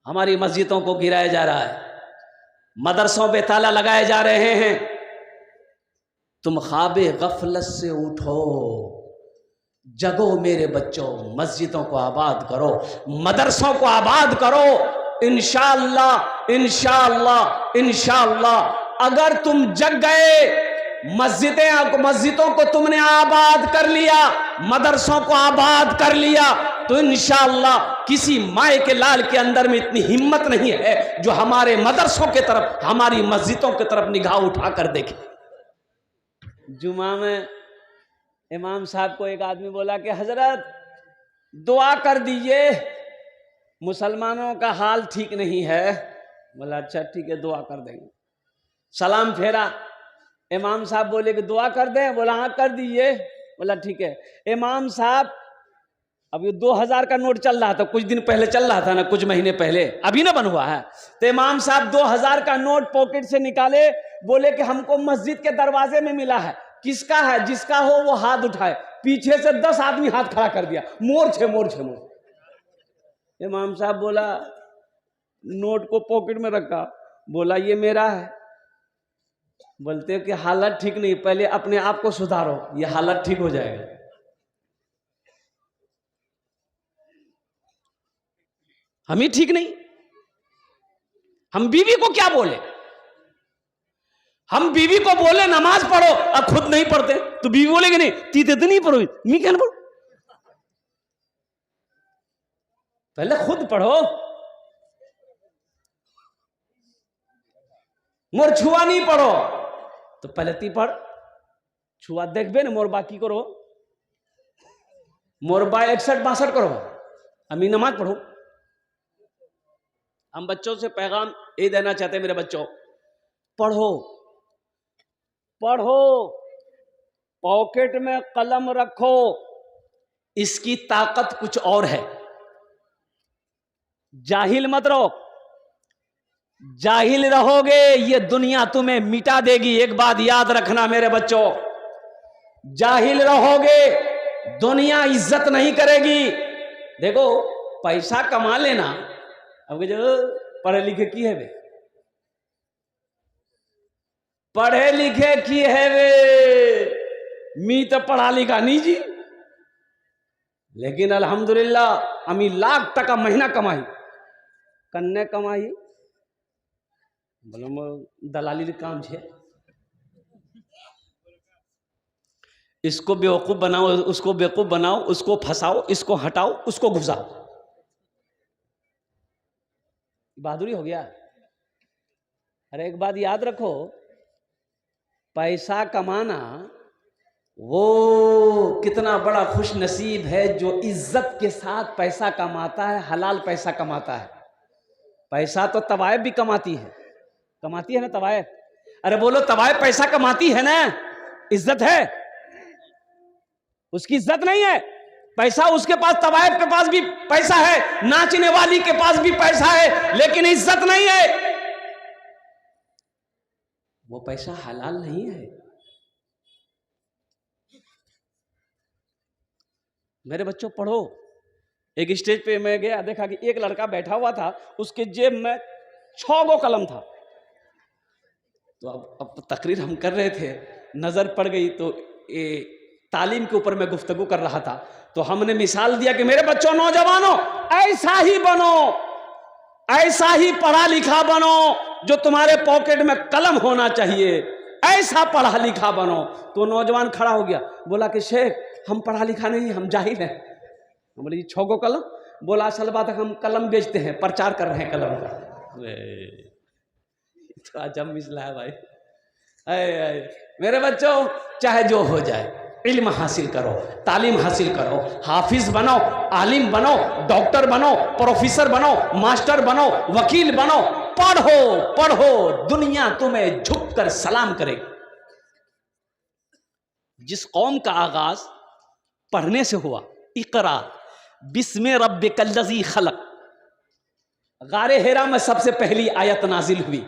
हमारी मस्जिदों को गिराया जा रहा है, मदरसों पे ताला लगाए जा रहे हैं। तुम ख्वाबे गफलत से उठो, जगो मेरे बच्चों, मस्जिदों को आबाद करो, मदरसों को आबाद करो। इंशाअल्लाह इंशाअल्लाह इंशाअल्लाह अगर तुम जग गए, मस्जिदों को तुमने आबाद कर लिया, मदरसों को आबाद कर लिया, तो इंशाअल्लाह किसी माए के लाल के अंदर में इतनी हिम्मत नहीं है जो हमारे मदरसों के तरफ, हमारी मस्जिदों की तरफ निगाह उठाकर देखे। जुमा में इमाम साहब को एक आदमी बोला कि हजरत दुआ कर दीजिए, मुसलमानों का हाल ठीक नहीं है। बोला अच्छा ठीक है, दुआ कर देंगे। सलाम फेरा, इमाम साहब बोले कि दुआ कर दें। बोला हाँ कर दीजिए। बोला ठीक है। इमाम साहब, अब ये 2000 का नोट चल रहा था, कुछ दिन पहले चल रहा था ना, कुछ महीने पहले, अभी ना बन हुआ है। तो इमाम साहब 2000 का नोट पॉकेट से निकाले, बोले कि हमको मस्जिद के दरवाजे में मिला है, किसका है, जिसका हो वो हाथ उठाए। पीछे से 10 आदमी हाथ खड़ा कर दिया, मोर्चे मोर्चे मोर्चे। इमाम साहब बोला, नोट को पॉकेट में रखा, बोला ये मेरा है। बोलते कि हालत ठीक नहीं, पहले अपने आप को सुधारो, ये हालत ठीक हो जाएगा। हम ही ठीक नहीं, हम बीवी को क्या बोले? हम बीवी को बोले नमाज पढ़ो, अब खुद नहीं पढ़ते तो बीवी बोलेगी नहीं तीते तो नहीं पढ़ो, मैं क्या पढ़ो? पहले खुद पढ़ो। मोर छुआ नहीं पढ़ो तो पहले ती पढ़, छुआ देखबे ना, मोर बाकी करो, मोर बा 61-62 करो, अमी नमाज पढ़ो। हम बच्चों से पैगाम ये देना चाहते हैं, मेरे बच्चों पढ़ो पढ़ो, पॉकेट में कलम रखो, इसकी ताकत कुछ और है। जाहिल मत रहो, जाहिल रहोगे ये दुनिया तुम्हें मिटा देगी। एक बात याद रखना मेरे बच्चों, जाहिल रहोगे दुनिया इज्जत नहीं करेगी। देखो पैसा कमा लेना, अब जो पढ़े लिखे की है वे, पढ़े लिखे की है वे, मी तो पढ़ा लिखा नहीं जी, लेकिन अल्हम्दुलिल्लाह अमी लाख टका महीना कमाई, कन्ने कमाई, बोलो दलाली काम है। इसको बेवकूफ बनाओ, उसको बेवकूफ बनाओ, उसको फंसाओ, इसको हटाओ, उसको घुसाओ, बहादुरी हो गया। अरे एक बात याद रखो, पैसा कमाना वो कितना बड़ा खुश नसीब है जो इज्जत के साथ पैसा कमाता है, हलाल पैसा कमाता है। पैसा तो तवायफ भी कमाती है ना तवायफ। अरे बोलो तवायफ पैसा कमाती है ना, इज्जत है, उसकी इज्जत नहीं है। पैसा उसके पास, तवायफ के पास भी पैसा है, नाचने वाली के पास भी पैसा है, लेकिन इज्जत नहीं है। वो पैसा हलाल नहीं है। मेरे बच्चों पढ़ो। एक स्टेज पे मैं गया, देखा कि एक लड़का बैठा हुआ था, उसके जेब में 6 गो कलम था। तो अब तकरीर हम कर रहे थे, नजर पड़ गई, तो ये तालीम के ऊपर मैं गुफ्तगू कर रहा था, तो हमने मिसाल दिया कि मेरे बच्चों, नौजवानों, ऐसा ही बनो, ऐसा ही पढ़ा लिखा बनो, जो तुम्हारे पॉकेट में कलम होना चाहिए, ऐसा पढ़ा लिखा बनो। तो नौजवान खड़ा हो गया, बोला कि शेख हम पढ़ा लिखा नहीं, हम जाहिल हैं। बोले ये 6 गो कलम? बोला असल बात है, हम कलम बेचते हैं, प्रचार कर रहे हैं कलम का। तो अजब मिसला है भाई। मेरे बच्चों, चाहे जो हो जाए, इल्म हासिल करो, तालीम हासिल करो, हाफिज बनो, आलिम बनो, डॉक्टर बनो, प्रोफेसर बनो, मास्टर बनो, वकील बनो, पढ़ो पढ़ो, दुनिया तुम्हें झुककर सलाम करेगी। जिस कौम का आगाज पढ़ने से हुआ, इकरा बिस्मे रब्बिकल्लज़ी खलक, गारे हेरा में सबसे पहली आयत नाजिल हुई।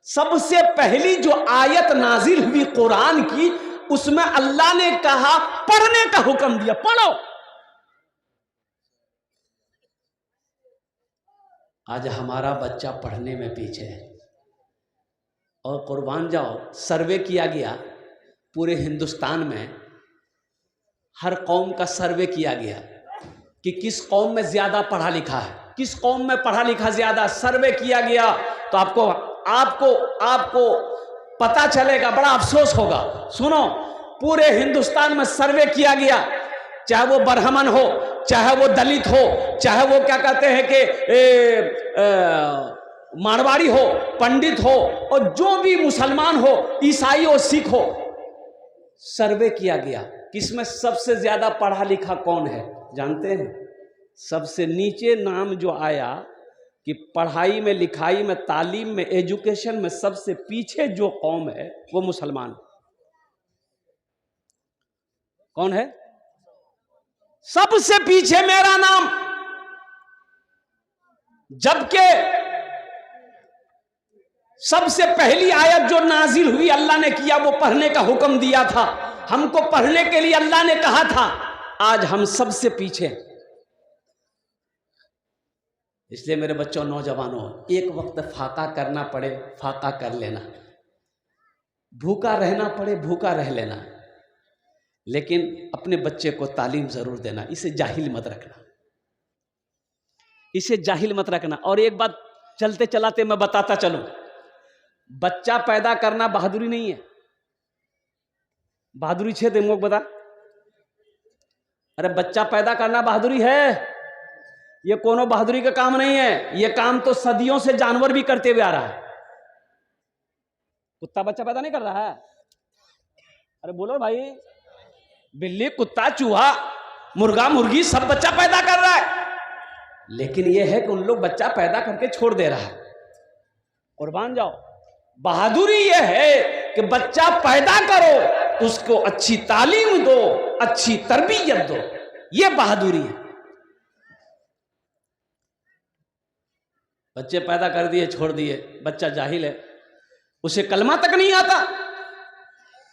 सबसे पहली जो आयत नाजिल हुई कुरान की, उसमें अल्लाह ने कहा, पढ़ने का हुक्म दिया, पढ़ो। आज हमारा बच्चा पढ़ने में पीछे है। और कुर्बान जाओ, सर्वे किया गया पूरे हिंदुस्तान में, हर कौम का सर्वे किया गया कि किस कौम में ज़्यादा पढ़ा लिखा है, किस कौम में पढ़ा लिखा ज़्यादा, सर्वे किया गया तो आपको आपको आपको पता चलेगा, बड़ा अफसोस होगा। सुनो, पूरे हिंदुस्तान में सर्वे किया गया, चाहे वो ब्राह्मण हो, चाहे वो दलित हो, चाहे वो क्या कहते हैं कि मारवाड़ी हो, पंडित हो, और जो भी मुसलमान हो, ईसाई हो, सिख हो, सर्वे किया गया किसमें सबसे ज्यादा पढ़ा लिखा कौन है जानते हैं? सबसे नीचे नाम जो आया कि पढ़ाई में, लिखाई में, तालीम में, एजुकेशन में सबसे पीछे जो कौम है वो मुसलमान। कौन है सबसे पीछे? मेरा नाम। जबकि सबसे पहली आयत जो नाजिल हुई अल्लाह ने किया, वो पढ़ने का हुक्म दिया था, हमको पढ़ने के लिए अल्लाह ने कहा था। आज हम सबसे पीछे। इसलिए मेरे बच्चों, नौजवानों, एक वक्त फाका करना पड़े फाका कर लेना, भूखा रहना पड़े भूखा रह लेना, लेकिन अपने बच्चे को तालीम जरूर देना। इसे जाहिल मत रखना, इसे जाहिल मत रखना। और एक बात चलते चलाते मैं बताता चलूं, बच्चा पैदा करना बहादुरी नहीं है। बहादुरी छे तुम लोग बता, अरे बच्चा पैदा करना बहादुरी है? ये कोनो बहादुरी का काम नहीं है। ये काम तो सदियों से जानवर भी करते हुए आ रहा है। कुत्ता बच्चा पैदा नहीं कर रहा है? अरे बोलो भाई, बिल्ली, कुत्ता, चूहा, मुर्गा, मुर्गी सब बच्चा पैदा कर रहा है। लेकिन यह है कि उन लोग बच्चा पैदा करके छोड़ दे रहा है। कुर्बान जाओ, बहादुरी यह है कि बच्चा पैदा करो, उसको अच्छी तालीम दो, अच्छी तरबियत दो, यह बहादुरी है। बच्चे पैदा कर दिए, छोड़ दिए, बच्चा जाहिल है, उसे कलमा तक नहीं आता,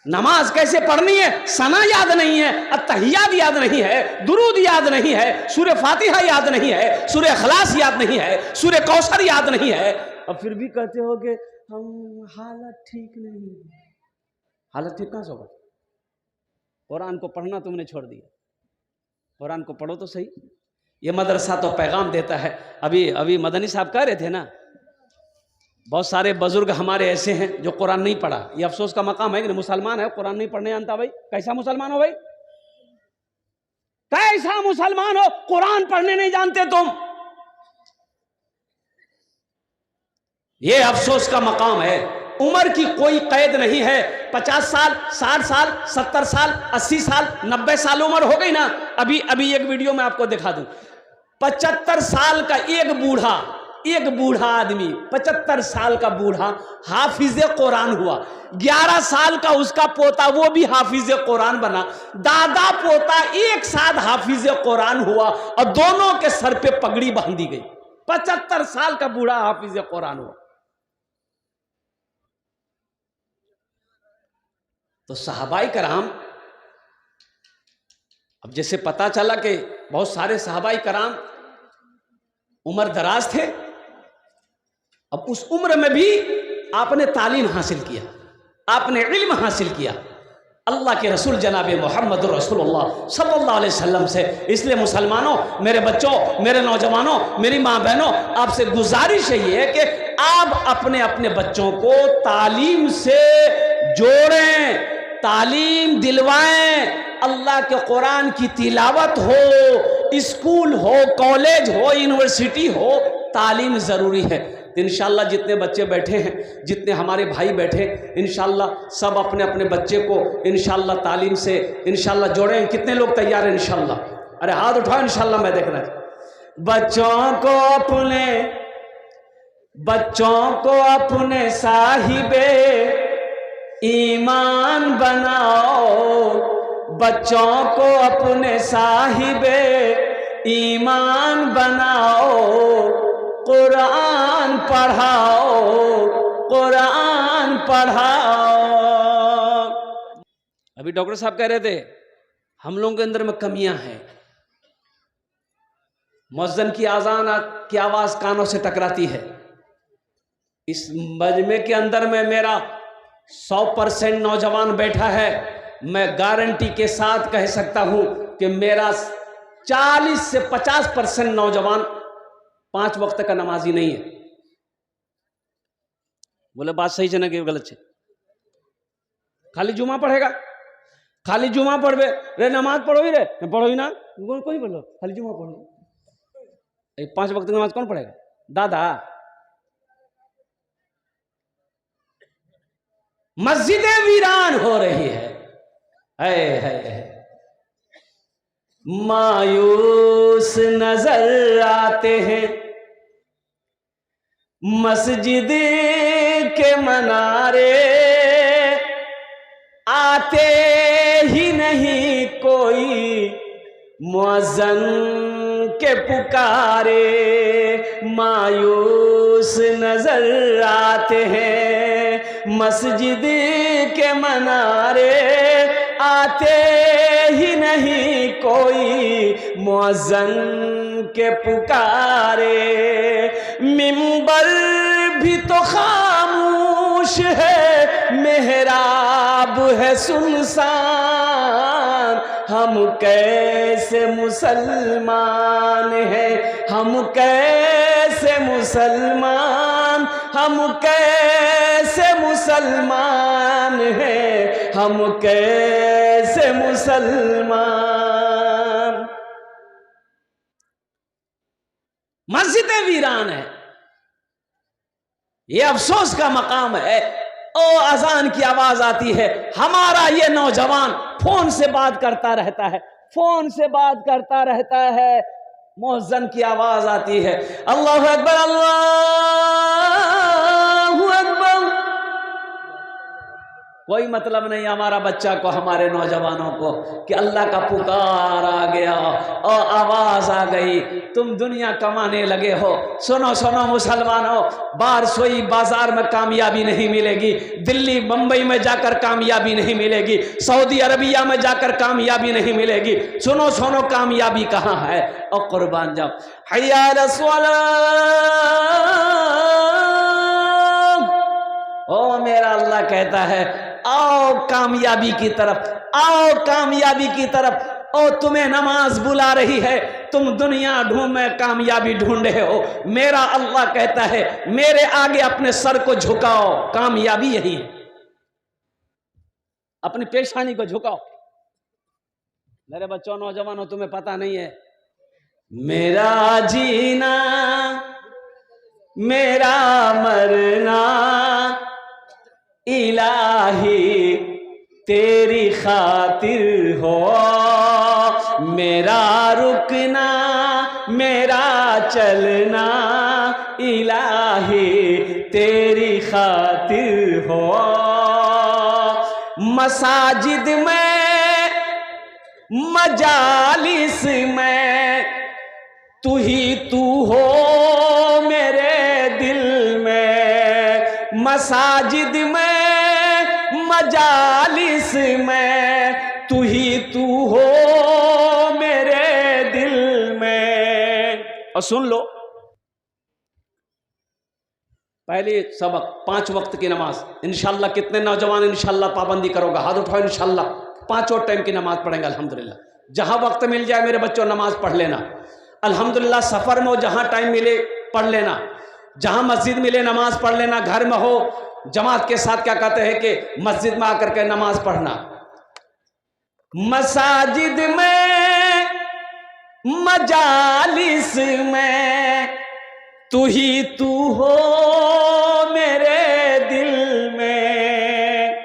नमाज कैसे पढ़नी है सना याद नहीं है, अत्तहियात याद नहीं है, दुरूद याद नहीं है, सूरे फातिहा याद नहीं है, सूरे इखलास याद नहीं है, सूरे कौसर याद नहीं है, और फिर भी कहते हो कि हम हालत ठीक नहीं। हालत ठीक कहां से होगा? कुरान को पढ़ना तुमने छोड़ दिया। कुरान को पढ़ो तो सही। ये मदरसा तो पैगाम देता है। अभी मदनी साहब कह रहे थे ना, बहुत सारे बुजुर्ग हमारे ऐसे हैं जो कुरान नहीं पढ़ा। ये अफसोस का मकाम है कि मुसलमान है, कुरान नहीं पढ़ने जानता। भाई कैसा मुसलमान हो? भाई कैसा मुसलमान हो, कुरान पढ़ने नहीं जानते तुम? ये अफसोस का मकाम है। उम्र की कोई कैद नहीं है। 50 साल, 60 साल, 70 साल, 80 साल, 90 साल उम्र हो गई ना। अभी एक वीडियो में आपको दिखा दूं, 75 साल का एक बूढ़ा आदमी, 75 साल का बूढ़ा हाफिज कुरान हुआ। 11 साल का उसका पोता, वो भी हाफिज कुरान बना। दादा पोता एक साथ हाफिज कुरान हुआ और दोनों के सर पे पगड़ी बांधी गई। 75 साल का बूढ़ा हाफिज कुरान हुआ। तो सहाबाई कराम, अब जैसे पता चला कि बहुत सारे सहाबाई कराम उम्र दराज थे, अब उस उम्र में भी आपने तालीम हासिल किया, आपने इल्म हासिल किया अल्लाह के रसूल जनाब मोहम्मद रसूलुल्लाह सल्लल्लाहु अलैहि वसल्लम से। इसलिए मुसलमानों, मेरे बच्चों, मेरे नौजवानों, मेरी माँ बहनों, आपसे गुजारिश यही है कि आप अपने अपने बच्चों को तालीम से जोड़ें, तालीम दिलवाएं। अल्लाह के कुरान की तिलावत हो, स्कूल हो, कॉलेज हो, यूनिवर्सिटी हो, तालीम ज़रूरी है। इंशाअल्लाह जितने बच्चे बैठे हैं, जितने हमारे भाई बैठे, इंशाअल्लाह सब अपने अपने बच्चे को इंशाअल्लाह तालीम से इंशाअल्लाह जोड़ें। कितने लोग तैयार हैं इंशाअल्लाह? अरे हाथ उठाओ इंशाअल्लाह, मैं देखना। बच्चों को अपने साहिबे ईमान बनाओ, बच्चों को अपने साहिबे ईमान बनाओ, कुरान पढ़ाओ, कुरान पढ़ाओ। अभी डॉक्टर साहब कह रहे थे हम लोगों के अंदर में कमियां हैं। मुअज्जिन की आज़ान की आवाज़ कानों से टकराती है। इस मजमे के अंदर में मेरा 100% नौजवान बैठा है। मैं गारंटी के साथ कह सकता हूं कि मेरा 40 से 50% नौजवान 5 वक्त का नमाजी नहीं है। बोले बात सही है ना कि गलत है? खाली जुमा पढ़ेगा, खाली जुमा पढ़ रे, नमाज पढ़ो ही रे, पढ़ो ही ना, कोई बोलो खाली जुमा पढ़ो। 5 वक्त की नमाज कौन पढ़ेगा? दादा, मस्जिदें वीरान हो रही है। मायूस नजर आते हैं मस्जिद के मनारे, आते ही नहीं कोई मुअज्जिन के पुकारे। मायूस नजर आते हैं मस्जिद के मनारे, आते ही नहीं कोई मुअज्जिन के पुकारे। मिंबर भी तो खामोश है, मेहराब है सुनसान। हम कैसे मुसलमान हैं, हम कैसे मुसलमान, हम कैसे मुसलमान हैं, हम कैसे मुसलमान। मस्जिदें वीरान है, ये अफसोस का मकाम है। ओ अजान की आवाज आती है, हमारा ये नौजवान फोन से बात करता रहता है, फोन से बात करता रहता है। मुअज्जिन की आवाज आती है, अल्लाहु अकबर, अल्लाहु अकबर। कोई मतलब नहीं हमारा बच्चा को, हमारे नौजवानों को कि अल्लाह का पुकार आ गया और आवाज आ गई, तुम दुनिया कमाने लगे हो। सुनो सुनो मुसलमानों, बाहर सोई बाजार में कामयाबी नहीं मिलेगी, दिल्ली मुंबई में जाकर कामयाबी नहीं मिलेगी, सऊदी अरबिया में जाकर कामयाबी नहीं मिलेगी। सुनो सुनो कामयाबी कहाँ है, और कुर्बान जाओ। हय्या अला सलाह, ओ मेरा अल्लाह कहता है आओ कामयाबी की तरफ, आओ कामयाबी की तरफ। ओ तुम्हें नमाज बुला रही है, तुम दुनिया ढूंढ में कामयाबी ढूंढ रहे हो। मेरा अल्लाह कहता है मेरे आगे अपने सर को झुकाओ, कामयाबी यही है। अपनी पेशानी को झुकाओ। मेरे बच्चों नौजवानों, तुम्हें पता नहीं है, मेरा जीना मेरा मरना इलाही तेरी खातिर हो। मेरा रुकना मेरा चलना इलाही तेरी खातिर हो। मसाजिद में मजालिस में तू ही तू हो मेरे दिल में। मसाजिद में मजालिस में तू ही तू हो मेरे दिल में। और सुन लो, पहले सबक 5 वक्त की नमाज इंशाल्लाह। कितने नौजवान इंशाल्लाह पाबंदी करोगे? हाथ उठाओ। इंशाल्लाह 5 और टाइम की नमाज पढ़ेंगे अल्हम्दुलिल्लाह। जहां वक्त मिल जाए मेरे बच्चों नमाज पढ़ लेना अल्हम्दुलिल्लाह। सफर में हो जहां टाइम मिले पढ़ लेना, जहां मस्जिद मिले नमाज पढ़ लेना। घर में हो जमात के साथ क्या कहते हैं कि मस्जिद में आकर के नमाज पढ़ना। मसाजिद में मजालिस में तू ही तू हो मेरे दिल में।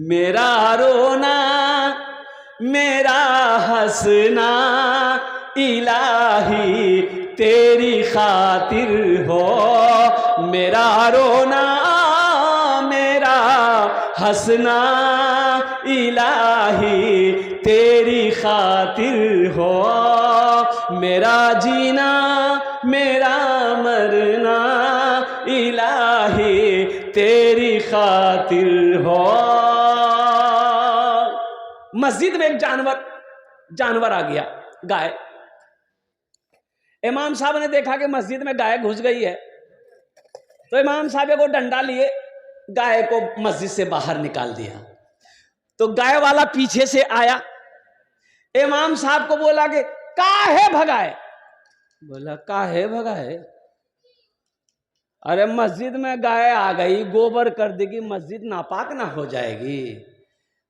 मेरा रोना मेरा हंसना इलाही तेरी खातिर हो। मेरा रोना मेरा हंसना इलाही तेरी खातिर हो। मेरा जीना मेरा मरना इलाही तेरी खातिर हो। मस्जिद में एक जानवर आ गया, गाय। इमाम साहब ने देखा कि मस्जिद में गाय घुस गई है, तो इमाम साहब को डंडा लिए गाय को मस्जिद से बाहर निकाल दिया। तो गाय वाला पीछे से आया, इमाम साहब को बोला कि काहे भगाए? बोला काहे भगाए? अरे मस्जिद में गाय आ गई, गोबर कर देगी, मस्जिद नापाक ना हो जाएगी।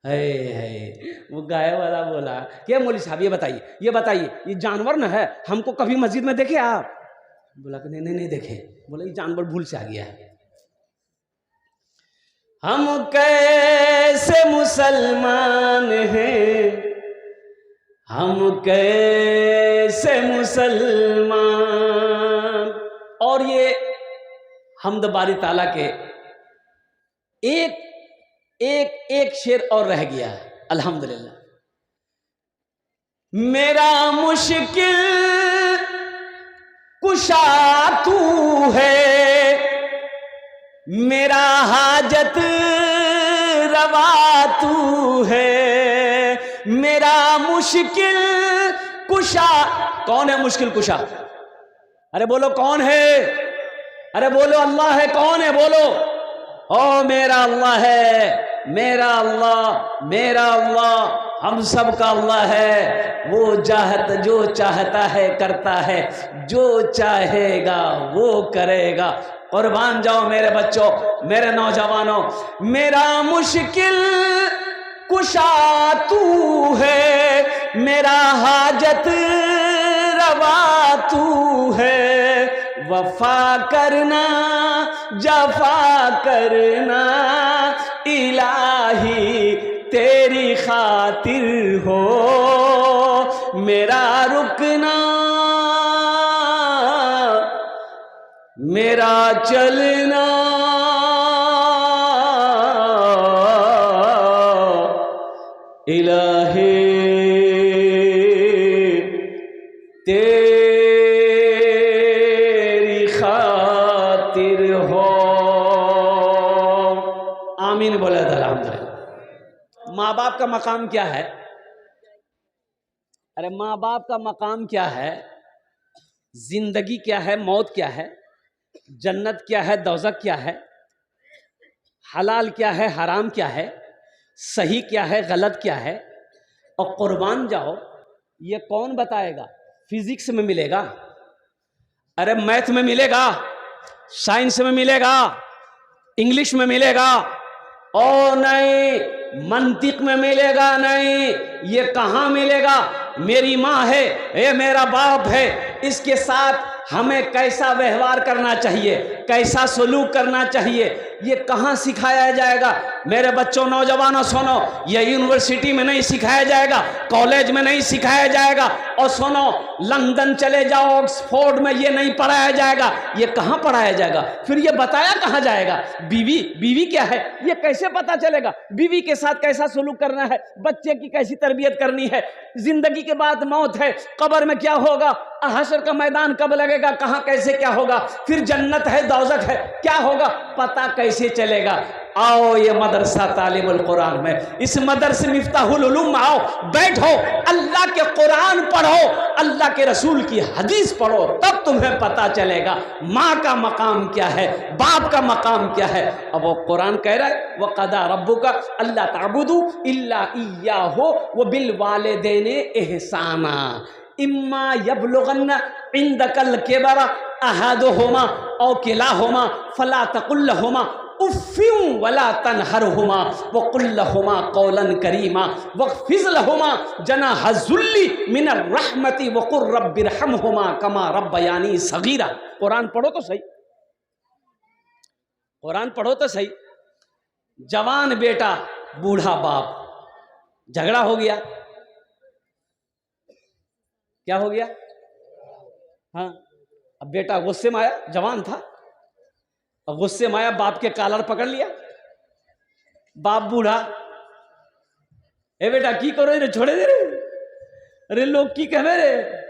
है वो गाय वाला बोला क्या मौलवी साहब ये बताइए ये जानवर न है, हमको कभी मस्जिद में देखे आप? बोला कि नहीं देखे। बोला ये जानवर भूल से आ गया है। हम कैसे मुसलमान हैं, हम कैसे मुसलमान। और ये हम्द बारी ताला के एक शेर और रह गया है। अल्हम्दुलिल्लाह। मेरा मुश्किल कुशा तू है, मेरा हाजत रवा तू है। मेरा मुश्किल कुशा, कौन है मुश्किल कुशा? अरे बोलो कौन है? अरे बोलो अल्लाह है। कौन है बोलो? ओ मेरा अल्लाह है, मेरा अल्लाह, हम सब का अल्लाह है। वो जो चाहता है करता है, जो चाहेगा वो करेगा। कुर्बान जाओ मेरे बच्चों, मेरे नौजवानों। मेरा मुश्किल कुशा तू है, मेरा हाजत रवा तू है। वफा करना जफा करना इलाही तेरी खातिर हो। मेरा रुकना मेरा चलना इलाही तेरी खातिर हो। आमीन बोला था। अल्हम्दुलिल्लाह। माँ बाप का मकाम क्या है? अरे माँ बाप का मकाम क्या है? जिंदगी क्या है, मौत क्या है, जन्नत क्या है, दोज़ख क्या है, हलाल क्या है, हराम क्या है, सही क्या है, गलत क्या है। और कुर्बान जाओ, ये कौन बताएगा? फिजिक्स में मिलेगा? अरे मैथ में मिलेगा, साइंस में मिलेगा, इंग्लिश में मिलेगा? ओ नहीं, मंतिक में मिलेगा नहीं। ये कहाँ मिलेगा? मेरी माँ है, ये मेरा बाप है, इसके साथ हमें कैसा व्यवहार करना चाहिए, कैसा सलूक करना चाहिए, ये कहाँ सिखाया जाएगा? मेरे बच्चों, नौजवानों सुनो, ये यूनिवर्सिटी में नहीं सिखाया जाएगा, कॉलेज में नहीं सिखाया जाएगा। और सुनो, लंदन चले जाओ, ऑक्सफोर्ड में ये नहीं पढ़ाया जाएगा। ये कहाँ पढ़ाया जाएगा? फिर ये बताया कहाँ जाएगा? बीवी क्या है ये कैसे पता चलेगा? बीवी के साथ कैसा सलूक करना है, बच्चे की कैसी तरबियत करनी है, जिंदगी के बाद मौत है, कब्र में क्या होगा, हश्र का मैदान कब लगेगा, कहाँ कैसे क्या होगा, फिर जन्नत है, दोज़ख है, क्या होगा, पता कैसे चलेगा? आओ ये मदरसा तालिमुल कुरान में, इस मदरसे मिफ्ताहुल उलूम आओ, बैठो, अल्लाह के कुरान पढ़ो, अल्लाह के रसूल की हदीस पढ़ो, तब तुम्हें पता चलेगा माँ का मकाम क्या है, बाप का मकाम क्या है। अब वो कुरान कह रहा है वक़दा रब्बुका अल्ला ताबुदू इल्ला इय्याहु व बिल वालिदैनि इहसाना इम्मा यबलुगन्ना इंदकल किबरा अहदुहुमा औ किलाहुमा फला तकुल लहुमा उफ़्फ़िन वला तनहरहुमा वक़ुल लहुमा क़ौलन करीमा वख़्फ़िज़ लहुमा जनाह ज़ुल्ली मिनर रहमति वक़ुल रब्बिरहमहुमा कमा रब्बयानी सगीरा। कुरान पढ़ो तो सही, कुरान पढ़ो तो सही। जवान बेटा, बूढ़ा बाप, झगड़ा हो गया, क्या हो गया? हाँ, अब बेटा गुस्से में आया, जवान था, अब गुस्से में आया, बाप के कॉलर पकड़ लिया। बाप बूढ़ा, ए बेटा की करो रे, छोड़े दे रे, अरे लोग की कहे रे।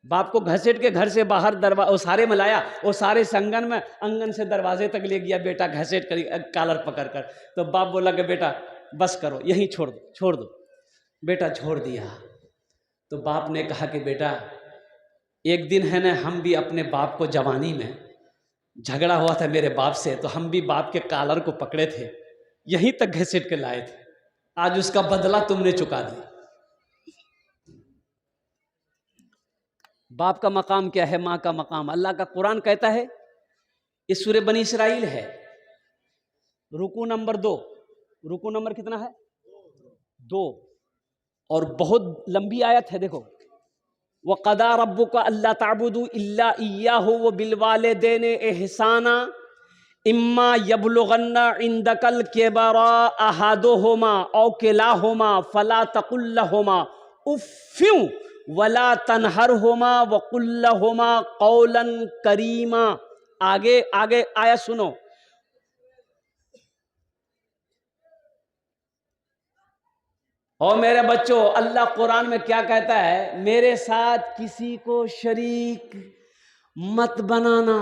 बाप को घसीट के घर से बाहर वो सारे में लाया, वो सारे संगन में अंगन से दरवाजे तक ले गया, बेटा घसीट कर कॉलर पकड़ कर। तो बाप बोला कि बेटा बस करो, यहीं छोड़ दो। बेटा छोड़ दिया। तो बाप ने कहा कि बेटा, एक दिन है ना, हम भी अपने बाप को जवानी में झगड़ा हुआ था मेरे बाप से, तो हम भी बाप के कॉलर को पकड़े थे, यहीं तक घसीट के लाए थे। आज उसका बदला तुमने चुका दिया। बाप का मकाम क्या है, माँ का मकाम। अल्लाह का कुरान कहता है, ये सूरह बनी इसराइल है, रुकू नंबर 2। रुकू नंबर कितना है? 2। और बहुत लंबी आयत है, देखो। वक़दा रब्बुका अल्ला ताबुदू इल्ला इय्याहु व बिल वालिदैनि इहसाना इम्मा यबलुगन्ना इंदकल किबरा अहादुहुमा औ किलाहुमा फला तकुल लहुमा उफ़्फ़िन वला तनहरहुमा व कुल लहुमा क़ौलन करीमा। आगे आगे आयत सुनो। और मेरे बच्चों, अल्लाह कुरान में क्या कहता है? मेरे साथ किसी को शरीक मत बनाना,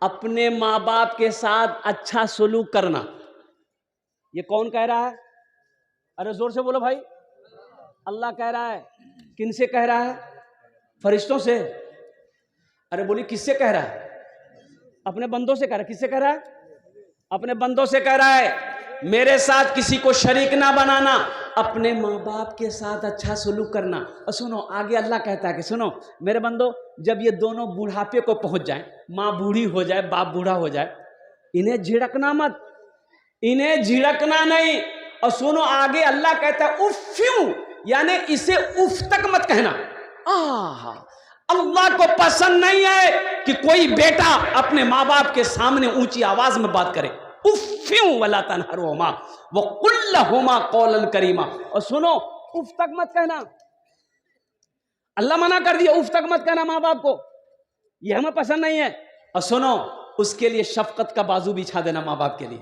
अपने माँ बाप के साथ अच्छा सलूक करना। ये कौन कह रहा है? अरे जोर से बोलो भाई। अल्लाह कह रहा है। किनसे कह रहा है? फरिश्तों से। अरे बोली, किससे कह रहा है? अपने बंदों से कह रहा है। किससे कह रहा है? अपने बंदों से कह रहा है, मेरे साथ किसी को शरीक ना बनाना, अपने माँ बाप के साथ अच्छा सलूक करना। और सुनो, आगे अल्लाह कहता है कि सुनो मेरे बंदो, जब ये दोनों बुढ़ापे को पहुंच जाए, माँ बूढ़ी हो जाए, बाप बूढ़ा हो जाए, इन्हें झिड़कना मत, इन्हें झिड़कना नहीं। और सुनो, आगे अल्लाह कहता है उफ़्फ़िन, यानी इसे उफ तक मत कहना। अल्लाह को पसंद नहीं है कि कोई बेटा अपने माँ बाप के सामने ऊंची आवाज में बात करे। उफ़्फ़िन वला तनहरहुमा व कुल लहुमा क़ौलन करीमा। और सुनो, उफ तक मत कहना। अल्लाह मना कर दिया, उफ तक मत कहना माँ बाप को, ये हमें पसंद नहीं है। और सुनो, उसके लिए शफकत का बाजू बिछा देना माँ बाप के लिए,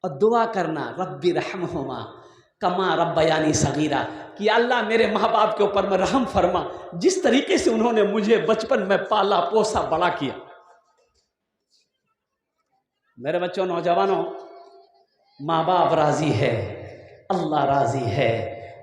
और दुआ करना, रब्बी रहमहुमा कमा रब्बयानी सगीरा, कि अल्लाह मेरे माँ बाप के ऊपर में रहम फरमा, जिस तरीके से उन्होंने मुझे बचपन में पाला पोसा बड़ा किया। मेरे बच्चों, नौजवानों, माँ बाप राजी है, अल्लाह राजी है।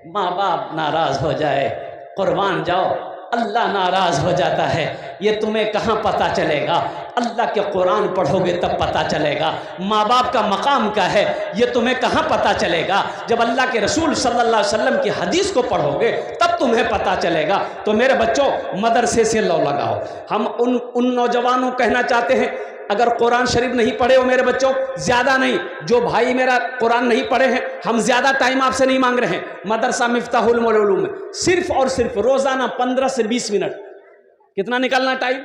माँ बाप नाराज हो जाए, कुर्बान जाओ, अल्लाह नाराज हो जाता है। ये तुम्हें कहाँ पता चलेगा? अल्लाह के कुरान पढ़ोगे तब पता चलेगा। माँ बाप का मकाम क्या है, ये तुम्हें कहाँ पता चलेगा? जब अल्लाह के रसूल सल्लल्लाहु अलैहि वसल्लम की हदीस को पढ़ोगे तब तुम्हें पता चलेगा। तो मेरे बच्चों, मदरसे से लो लगाओ। हम उन नौजवानों को कहना चाहते हैं, अगर कुरान शरीफ नहीं पढ़े हो मेरे बच्चों, ज़्यादा नहीं, जो भाई मेरा कुरान नहीं पढ़े हैं, हम ज़्यादा टाइम आपसे नहीं मांग रहे हैं। मदरसा मिफ्ताहुल उलूम में सिर्फ और सिर्फ रोज़ाना 15 से 20 मिनट, कितना निकालना टाइम?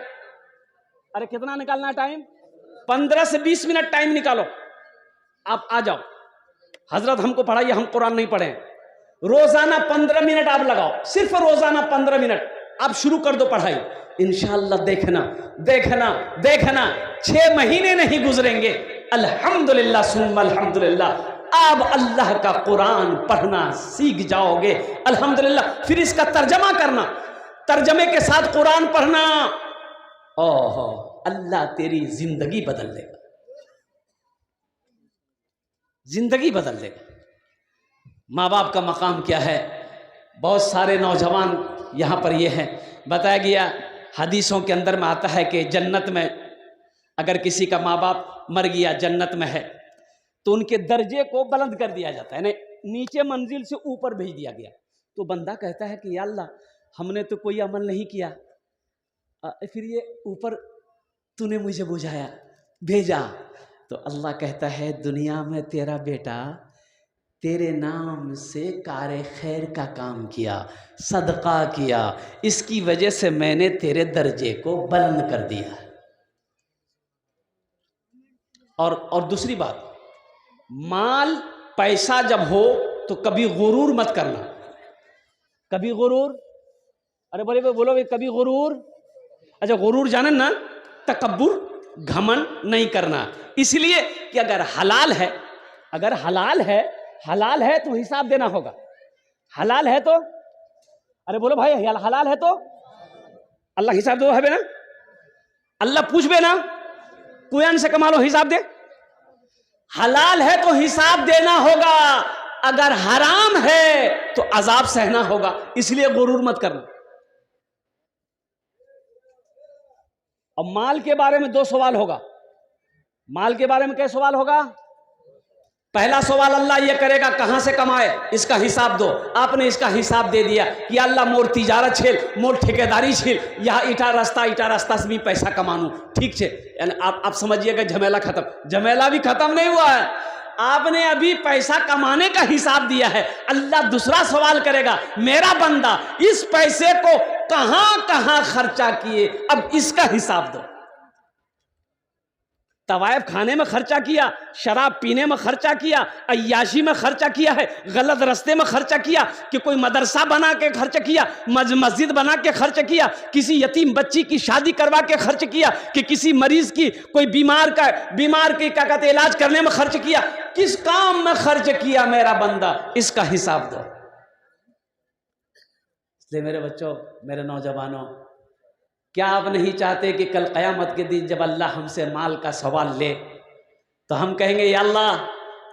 अरे कितना निकालना टाइम? 15 से 20 मिनट टाइम निकालो, आप आ जाओ। हजरत हमको पढ़ाइए, हम कुरान नहीं पढ़े। रोज़ाना 15 मिनट आप लगाओ, सिर्फ रोज़ाना 15 मिनट आप शुरू कर दो पढ़ाई। इंशाअल्लाह देखना देखना देखना, 6 महीने नहीं गुजरेंगे, अल्हम्दुलिल्लाह सुम्मा अल्हम्दुलिल्लाह, आप अल्लाह का कुरान पढ़ना सीख जाओगे। अल्हम्दुलिल्लाह। फिर इसका तर्जमा करना, तर्जमे के साथ कुरान पढ़ना। ओहो, अल्लाह तेरी जिंदगी बदल देगा, जिंदगी बदल देगा। माँ बाप का मकाम क्या है? बहुत सारे नौजवान यहाँ पर ये हैं। बताया गया, हदीसों के अंदर में आता है कि जन्नत में अगर किसी का माँ बाप मर गया, जन्नत में है, तो उनके दर्जे को बुलंद कर दिया जाता है, नीचे मंजिल से ऊपर भेज दिया गया। तो बंदा कहता है कि या अल्लाह, हमने तो कोई अमल नहीं किया, फिर ये ऊपर तूने मुझे बुझाया भेजा। तो अल्लाह कहता है, दुनिया में तेरा बेटा तेरे नाम से कारे खैर का काम किया, सदका किया, इसकी वजह से मैंने तेरे दर्जे को बुलंद कर दिया। और दूसरी बात, माल पैसा जब हो तो कभी गुरूर मत करना, कभी गुरूर, अरे बोलो कभी गुरूर, अच्छा गुरूर जाने ना, तकब्बुर, घमंड नहीं करना। इसलिए कि अगर हलाल है, अगर हलाल है तो हिसाब देना होगा। हलाल है तो, अरे बोलो भाई, हलाल है तो अल्लाह हिसाब दो है ना, अल्लाह पूछ बे ना, कुरान से कमा लो, हिसाब दे। हलाल है तो हिसाब देना होगा। अगर हराम है तो अजाब सहना होगा, इसलिए गुरूर मत करना। अब माल के बारे में 2 सवाल होगा। माल के बारे में क्या सवाल होगा? पहला सवाल अल्लाह ये करेगा कहां से कमाए, इसका हिसाब दो। आपने इसका हिसाब दे दिया कि अल्लाह मोर तिजारत छेल, मोर ठेकेदारी छेल, यहाँ ईटा रास्ता से भी पैसा कमानू, ठीक है। यानी आप समझिएगा झमेला खत्म। झमेला भी खत्म नहीं हुआ है, आपने अभी पैसा कमाने का हिसाब दिया है। अल्लाह दूसरा सवाल करेगा, मेरा बंदा इस पैसे को कहां कहां खर्चा किए, अब इसका हिसाब दो। तवायफ खाने में खर्चा किया, शराब पीने में खर्चा किया, अय्याशी में खर्चा किया है, गलत रास्ते में खर्चा किया, कि कोई मदरसा बना के खर्च किया, मस्जिद बना के खर्च किया, किसी यतीम बच्ची की शादी करवा के खर्च किया, कि किसी मरीज की कोई बीमार की क्या कहते इलाज करने में खर्च किया, किस काम में खर्च किया मेरा बंदा, इसका हिसाब दो। इसलिए मेरे बच्चों, मेरे नौजवानों, क्या आप नहीं चाहते कि कल क़यामत के दिन जब अल्लाह हमसे माल का सवाल ले तो हम कहेंगे या अल्लाह,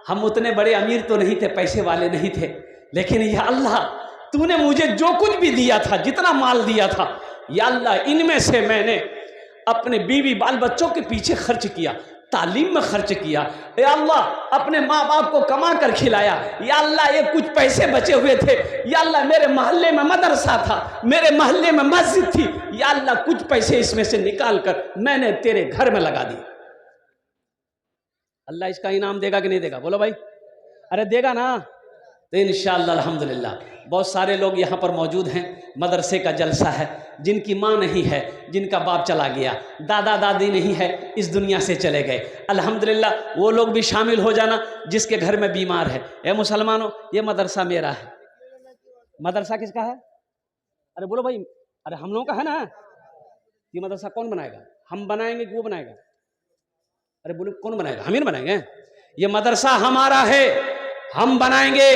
हम उतने बड़े अमीर तो नहीं थे, पैसे वाले नहीं थे, लेकिन या अल्लाह तूने मुझे जो कुछ भी दिया था, जितना माल दिया था, या अल्लाह इनमें से मैंने अपने बीवी बाल बच्चों के पीछे खर्च किया, तालीम में खर्च किया, या अल्लाह अपने माँ बाप को कमा कर खिलाया, या अल्लाह ये कुछ पैसे बचे हुए थे, या अल्लाह मेरे मोहल्ले में मदरसा था, मेरे मोहल्ले में मस्जिद थी, या अल्लाह कुछ पैसे इसमें से निकाल कर मैंने तेरे घर में लगा दिए। अल्लाह इसका इनाम देगा कि नहीं देगा? बोलो भाई, अरे देगा ना। तो इंशाअल्लाह अल्हम्दुलिल्लाह बहुत सारे लोग यहाँ पर मौजूद हैं। मदरसे का जलसा है, जिनकी माँ नहीं है, जिनका बाप चला गया, दादा दादी नहीं है, इस दुनिया से चले गए, अल्हम्दुलिल्लाह वो लोग भी शामिल हो जाना जिसके घर में बीमार है। ए मुसलमानों, ये मदरसा मेरा है। मदरसा किसका है? अरे बोलो भाई, अरे हम लोगों का है ना। ये मदरसा कौन बनाएगा? हम बनाएंगे कि वो बनाएगा? अरे बोलो कौन बनाएगा? हम ही बनाएंगे। ये मदरसा हमारा है, हम बनाएंगे,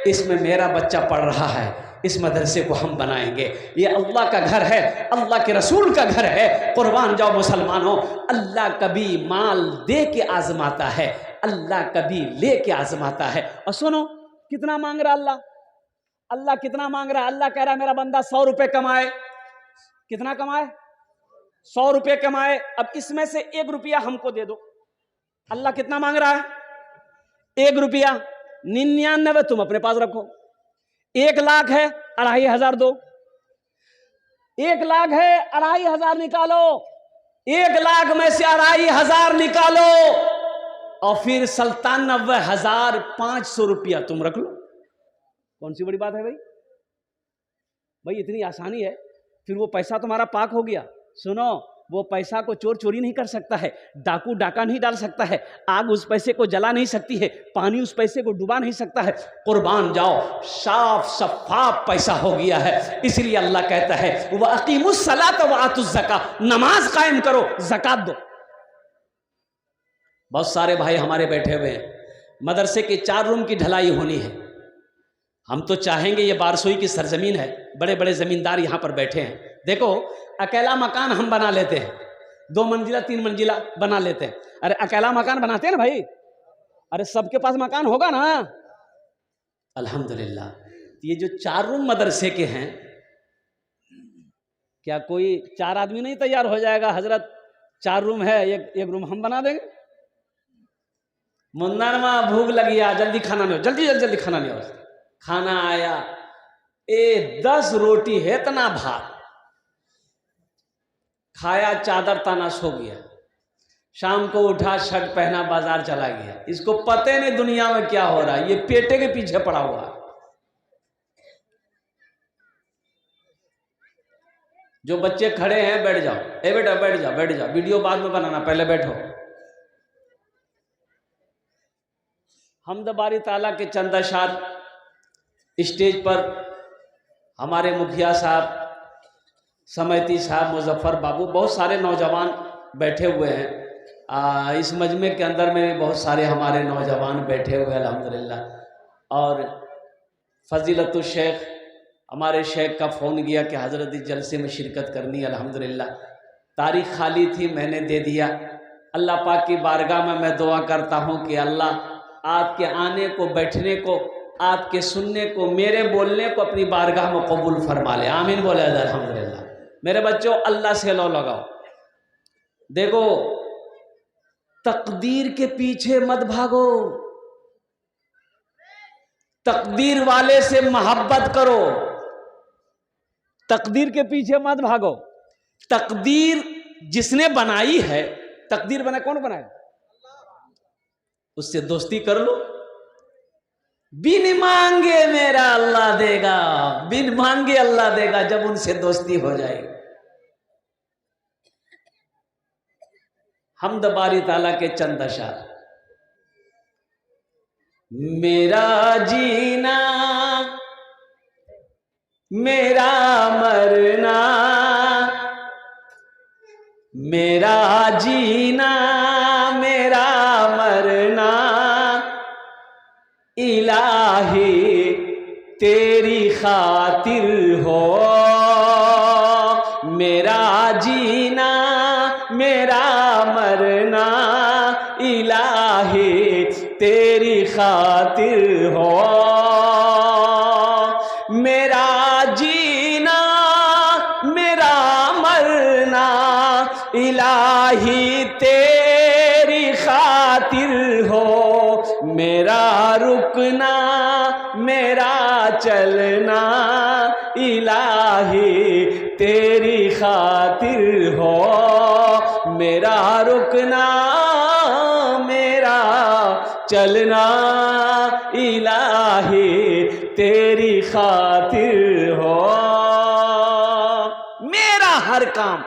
इसमें मेरा बच्चा पढ़ रहा है, इस मदरसे को हम बनाएंगे। ये अल्लाह का घर है, अल्लाह के रसूल का घर है। कुर्बान जाओ मुसलमानों, अल्लाह कभी माल दे के आजमाता है, अल्लाह कभी ले के आजमाता है। और सुनो कितना मांग रहा अल्लाह, अल्लाह कितना मांग रहा है। अल्लाह कह रहा है मेरा बंदा 100 रुपए कमाए। कितना कमाए? 100 रुपए कमाए। अब इसमें से 1 रुपया हमको दे दो। अल्लाह कितना मांग रहा है? 1 रुपया। 99 तुम अपने पास रखो। 1 लाख है, 2500 दो। 1 लाख है, 2500 निकालो। 1 लाख में से 2500 निकालो और फिर 97,500 रुपया तुम रख लो। कौन सी बड़ी बात है भाई? भाई इतनी आसानी है। फिर वो पैसा तुम्हारा पाक हो गया। सुनो, वो पैसा को चोर चोरी नहीं कर सकता है, डाकू डाका नहीं डाल सकता है, आग उस पैसे को जला नहीं सकती है, पानी उस पैसे को डुबा नहीं सकता है। कुर्बान जाओ, साफ शफाफ पैसा हो गया है। इसलिए अल्लाह कहता है व अकीमुस सलात व आतुज ज़का, नमाज कायम करो, ज़कात दो। बहुत सारे भाई हमारे बैठे हुए हैं, मदरसे के 4 रूम की ढलाई होनी है। हम तो चाहेंगे, ये बारसोई की सरजमीन है, बड़े बड़े जमींदार यहाँ पर बैठे हैं। देखो, अकेला मकान हम बना लेते हैं, 2 मंजिला 3 मंजिला बना लेते हैं। अरे अकेला मकान बनाते हैं ना भाई, अरे सबके पास मकान होगा ना। अल्हम्दुलिल्लाह ये जो 4 रूम मदरसे के हैं, क्या कोई 4 आदमी नहीं तैयार हो जाएगा? हजरत 4 रूम है, एक रूम हम बना देंगे। मुन्नारमा भूख लगी, जल्दी खाना नहीं हो, जल्दी खाना नहीं हो। खाना आया, 10 रोटी है, इतना भात खाया, चादर ताना सो गया। शाम को उठा, शर्ट पहना, बाजार चला गया। इसको पता नहीं दुनिया में क्या हो रहा है, ये पेटे के पीछे पड़ा हुआ है। जो बच्चे खड़े हैं बैठ जाओ, ए बेटा बैठ जाओ, वीडियो बाद में बनाना, पहले बैठो। हमद बारी ताला के चंद अशार स्टेज पर हमारे मुखिया साहब, समैती साहब, मुजफ्फर बाबू, बहुत सारे नौजवान बैठे हुए हैं। इस मजमे के अंदर में भी बहुत सारे हमारे नौजवान बैठे हुए हैं अल्हम्दुलिल्लाह। और फजीलतुल शेख, हमारे शेख का फ़ोन गया कि हज़रत इस जलसे में शिरकत करनी है। अल्हम्दुलिल्लाह तारीख़ खाली थी, मैंने दे दिया। अल्लाह पाक की बारगाह में मैं दुआ करता हूँ कि अल्लाह आपके आने को, बैठने को आपके सुनने को, मेरे बोलने को अपनी बारगाह में कबूल फरमा ले। आमीन बोले अल्हम्दुलिल्लाह। मेरे बच्चों, अल्लाह से लो लगाओ। देखो, तकदीर के पीछे मत भागो, तकदीर वाले से मोहब्बत करो। तकदीर के पीछे मत भागो। तकदीर जिसने बनाई है, तकदीर बना कौन बनाया? उससे दोस्ती कर लो। बिन मांगे मेरा अल्लाह देगा, बिन मांगे अल्लाह देगा जब उनसे दोस्ती हो जाएगी। हम्द बारी ताला के चंद अशार। मेरा जीना मेरा मरना, मेरा जीना मेरा मरना, इलाही तेरी खातिर हो। मेरा जीना मेरा मरना, इलाही तेरी खातिर हो। मेरा जीना मेरा मरना, इलाही तेरी खातिर हो। मेरा रुकना मेरा चलना, इलाही तेरी खातिर हो। मेरा रुकना मेरा चलना, इलाही तेरी खातिर हो। मेरा हर काम,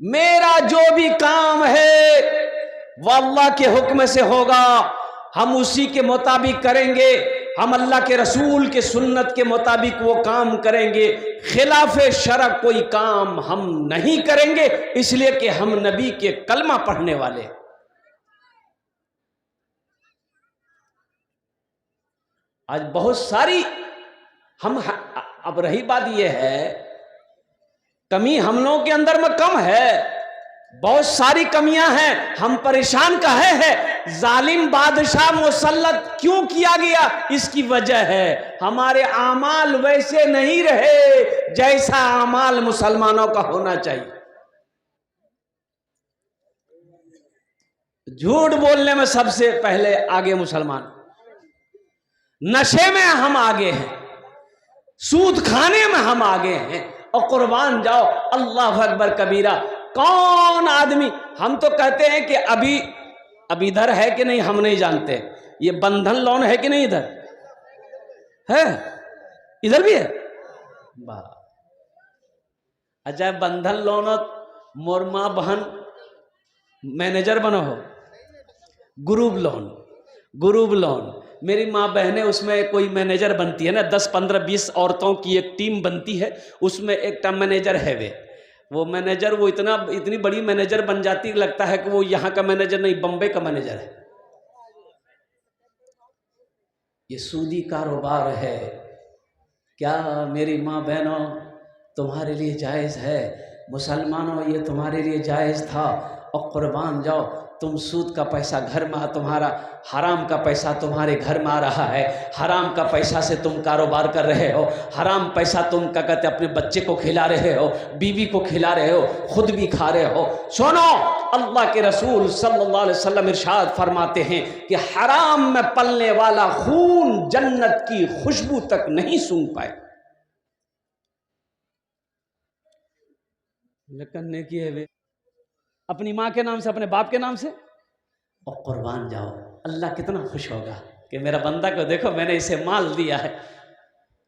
मेरा जो भी काम है वो अल्लाह के हुक्म से होगा। हम उसी के मुताबिक करेंगे। हम अल्लाह के रसूल के सुन्नत के मुताबिक वो काम करेंगे। खिलाफे शरअ कोई काम हम नहीं करेंगे, इसलिए कि हम नबी के कलमा पढ़ने वाले। आज बहुत सारी हम, अब रही बात यह है, कमी हम लोगों के अंदर में कम है, बहुत सारी कमियां हैं। हम परेशान काहे हैं? जालिम बादशाह मुसल्लत क्यों किया गया? इसकी वजह है हमारे आमाल वैसे नहीं रहे जैसा आमाल मुसलमानों का होना चाहिए। झूठ बोलने में सबसे पहले आगे मुसलमान, नशे में हम आगे हैं, सूद खाने में हम आगे हैं, और कुर्बान जाओ अल्लाह अकबर कबीरा। कौन आदमी, हम तो कहते हैं कि अभी इधर है कि नहीं हम नहीं जानते, ये बंधन लोन है कि नहीं इधर है? इधर भी है। वाह, अच्छा, बंधन लोन मोर माँ बहन मैनेजर बनो हो। ग्रुप लोन मेरी माँ बहनें उसमें कोई मैनेजर बनती है ना, 10 15 20 औरतों की एक टीम बनती है, उसमें एक टा मैनेजर है। वो मैनेजर वो इतनी बड़ी मैनेजर बन जाती, लगता है कि वो यहाँ का मैनेजर नहीं, बम्बई का मैनेजर है। ये सूदी कारोबार है क्या मेरी माँ बहनों? तुम्हारे लिए जायज़ है। मुसलमानों, ये तुम्हारे लिए जायज़ था। और कुर्बान जाओ, तुम सूद का पैसा घर में, तुम्हारा हराम का पैसा तुम्हारे घर में आ रहा है। हराम का पैसा से तुम कारोबार कर रहे हो। हराम पैसा तुम क्या कहते अपने बच्चे को खिला रहे हो, बीवी को खिला रहे हो, खुद भी खा रहे हो। सुनो, अल्लाह के रसूल सल्लल्लाहु अलैहि वसल्लम इरशाद फरमाते हैं कि हराम में पलने वाला खून जन्नत की खुशबू तक नहीं सूंघ पाए। करने की है वे अपनी माँ के नाम से, अपने बाप के नाम से, और कुर्बान जाओ, अल्लाह कितना खुश होगा कि मेरा बंदा को देखो, मैंने इसे माल दिया है,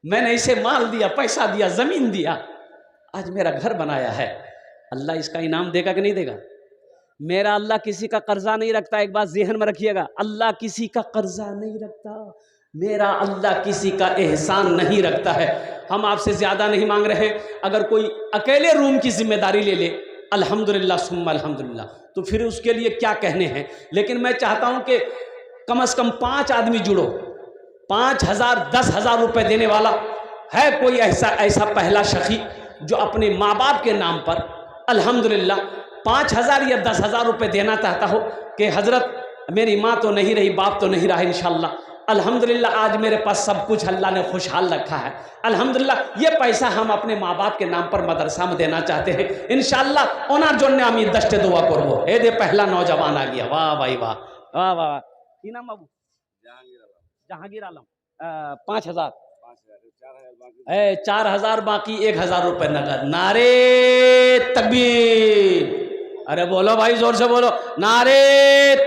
मैंने इसे माल दिया, पैसा दिया, जमीन दिया, आज मेरा घर बनाया है। अल्लाह इसका इनाम देगा कि नहीं देगा? मेरा अल्लाह किसी का कर्जा नहीं रखता। एक बात ज़हन में रखिएगा, अल्लाह किसी का कर्जा नहीं रखता। मेरा अल्लाह किसी का एहसान नहीं रखता है। हम आपसे ज़्यादा नहीं मांग रहे। अगर कोई अकेले रूम की जिम्मेदारी ले ले, अल्हम्दुलिल्लाह सुम्मा अल्हम्दुलिल्लाह, तो फिर उसके लिए क्या कहने हैं। लेकिन मैं चाहता हूं कि कम से कम 5 आदमी जुड़ो। 5,000 10,000 रुपये देने वाला है कोई ऐसा पहला शखी जो अपने माँ बाप के नाम पर अल्हम्दुलिल्लाह 5,000 या 10,000 रुपये देना चाहता हो कि हज़रत मेरी माँ तो नहीं रही, बाप तो नहीं रहा, इंशाअल्लाह अल्हम्दुलिल्लाह आज मेरे पास सब कुछ अल्लाह ने खुशहाल रखा है। अल्हम्दुलिल्लाह ये पैसा हम अपने माँ बाप के नाम पर मदरसा में देना चाहते हैं इंशाअल्लाह। ओनार जोन्ने আমি दस्ते दुआ করব। ए दे पहला नौजवान आ गया, वाह भाई वाह, वाह वाह। की नाम बाबू? जहांगीर आलम। 5000 4000 बाकी 1000 रुपए नगद। नारे तकबीर, अरे बोलो भाई जोर से बोलो, नारे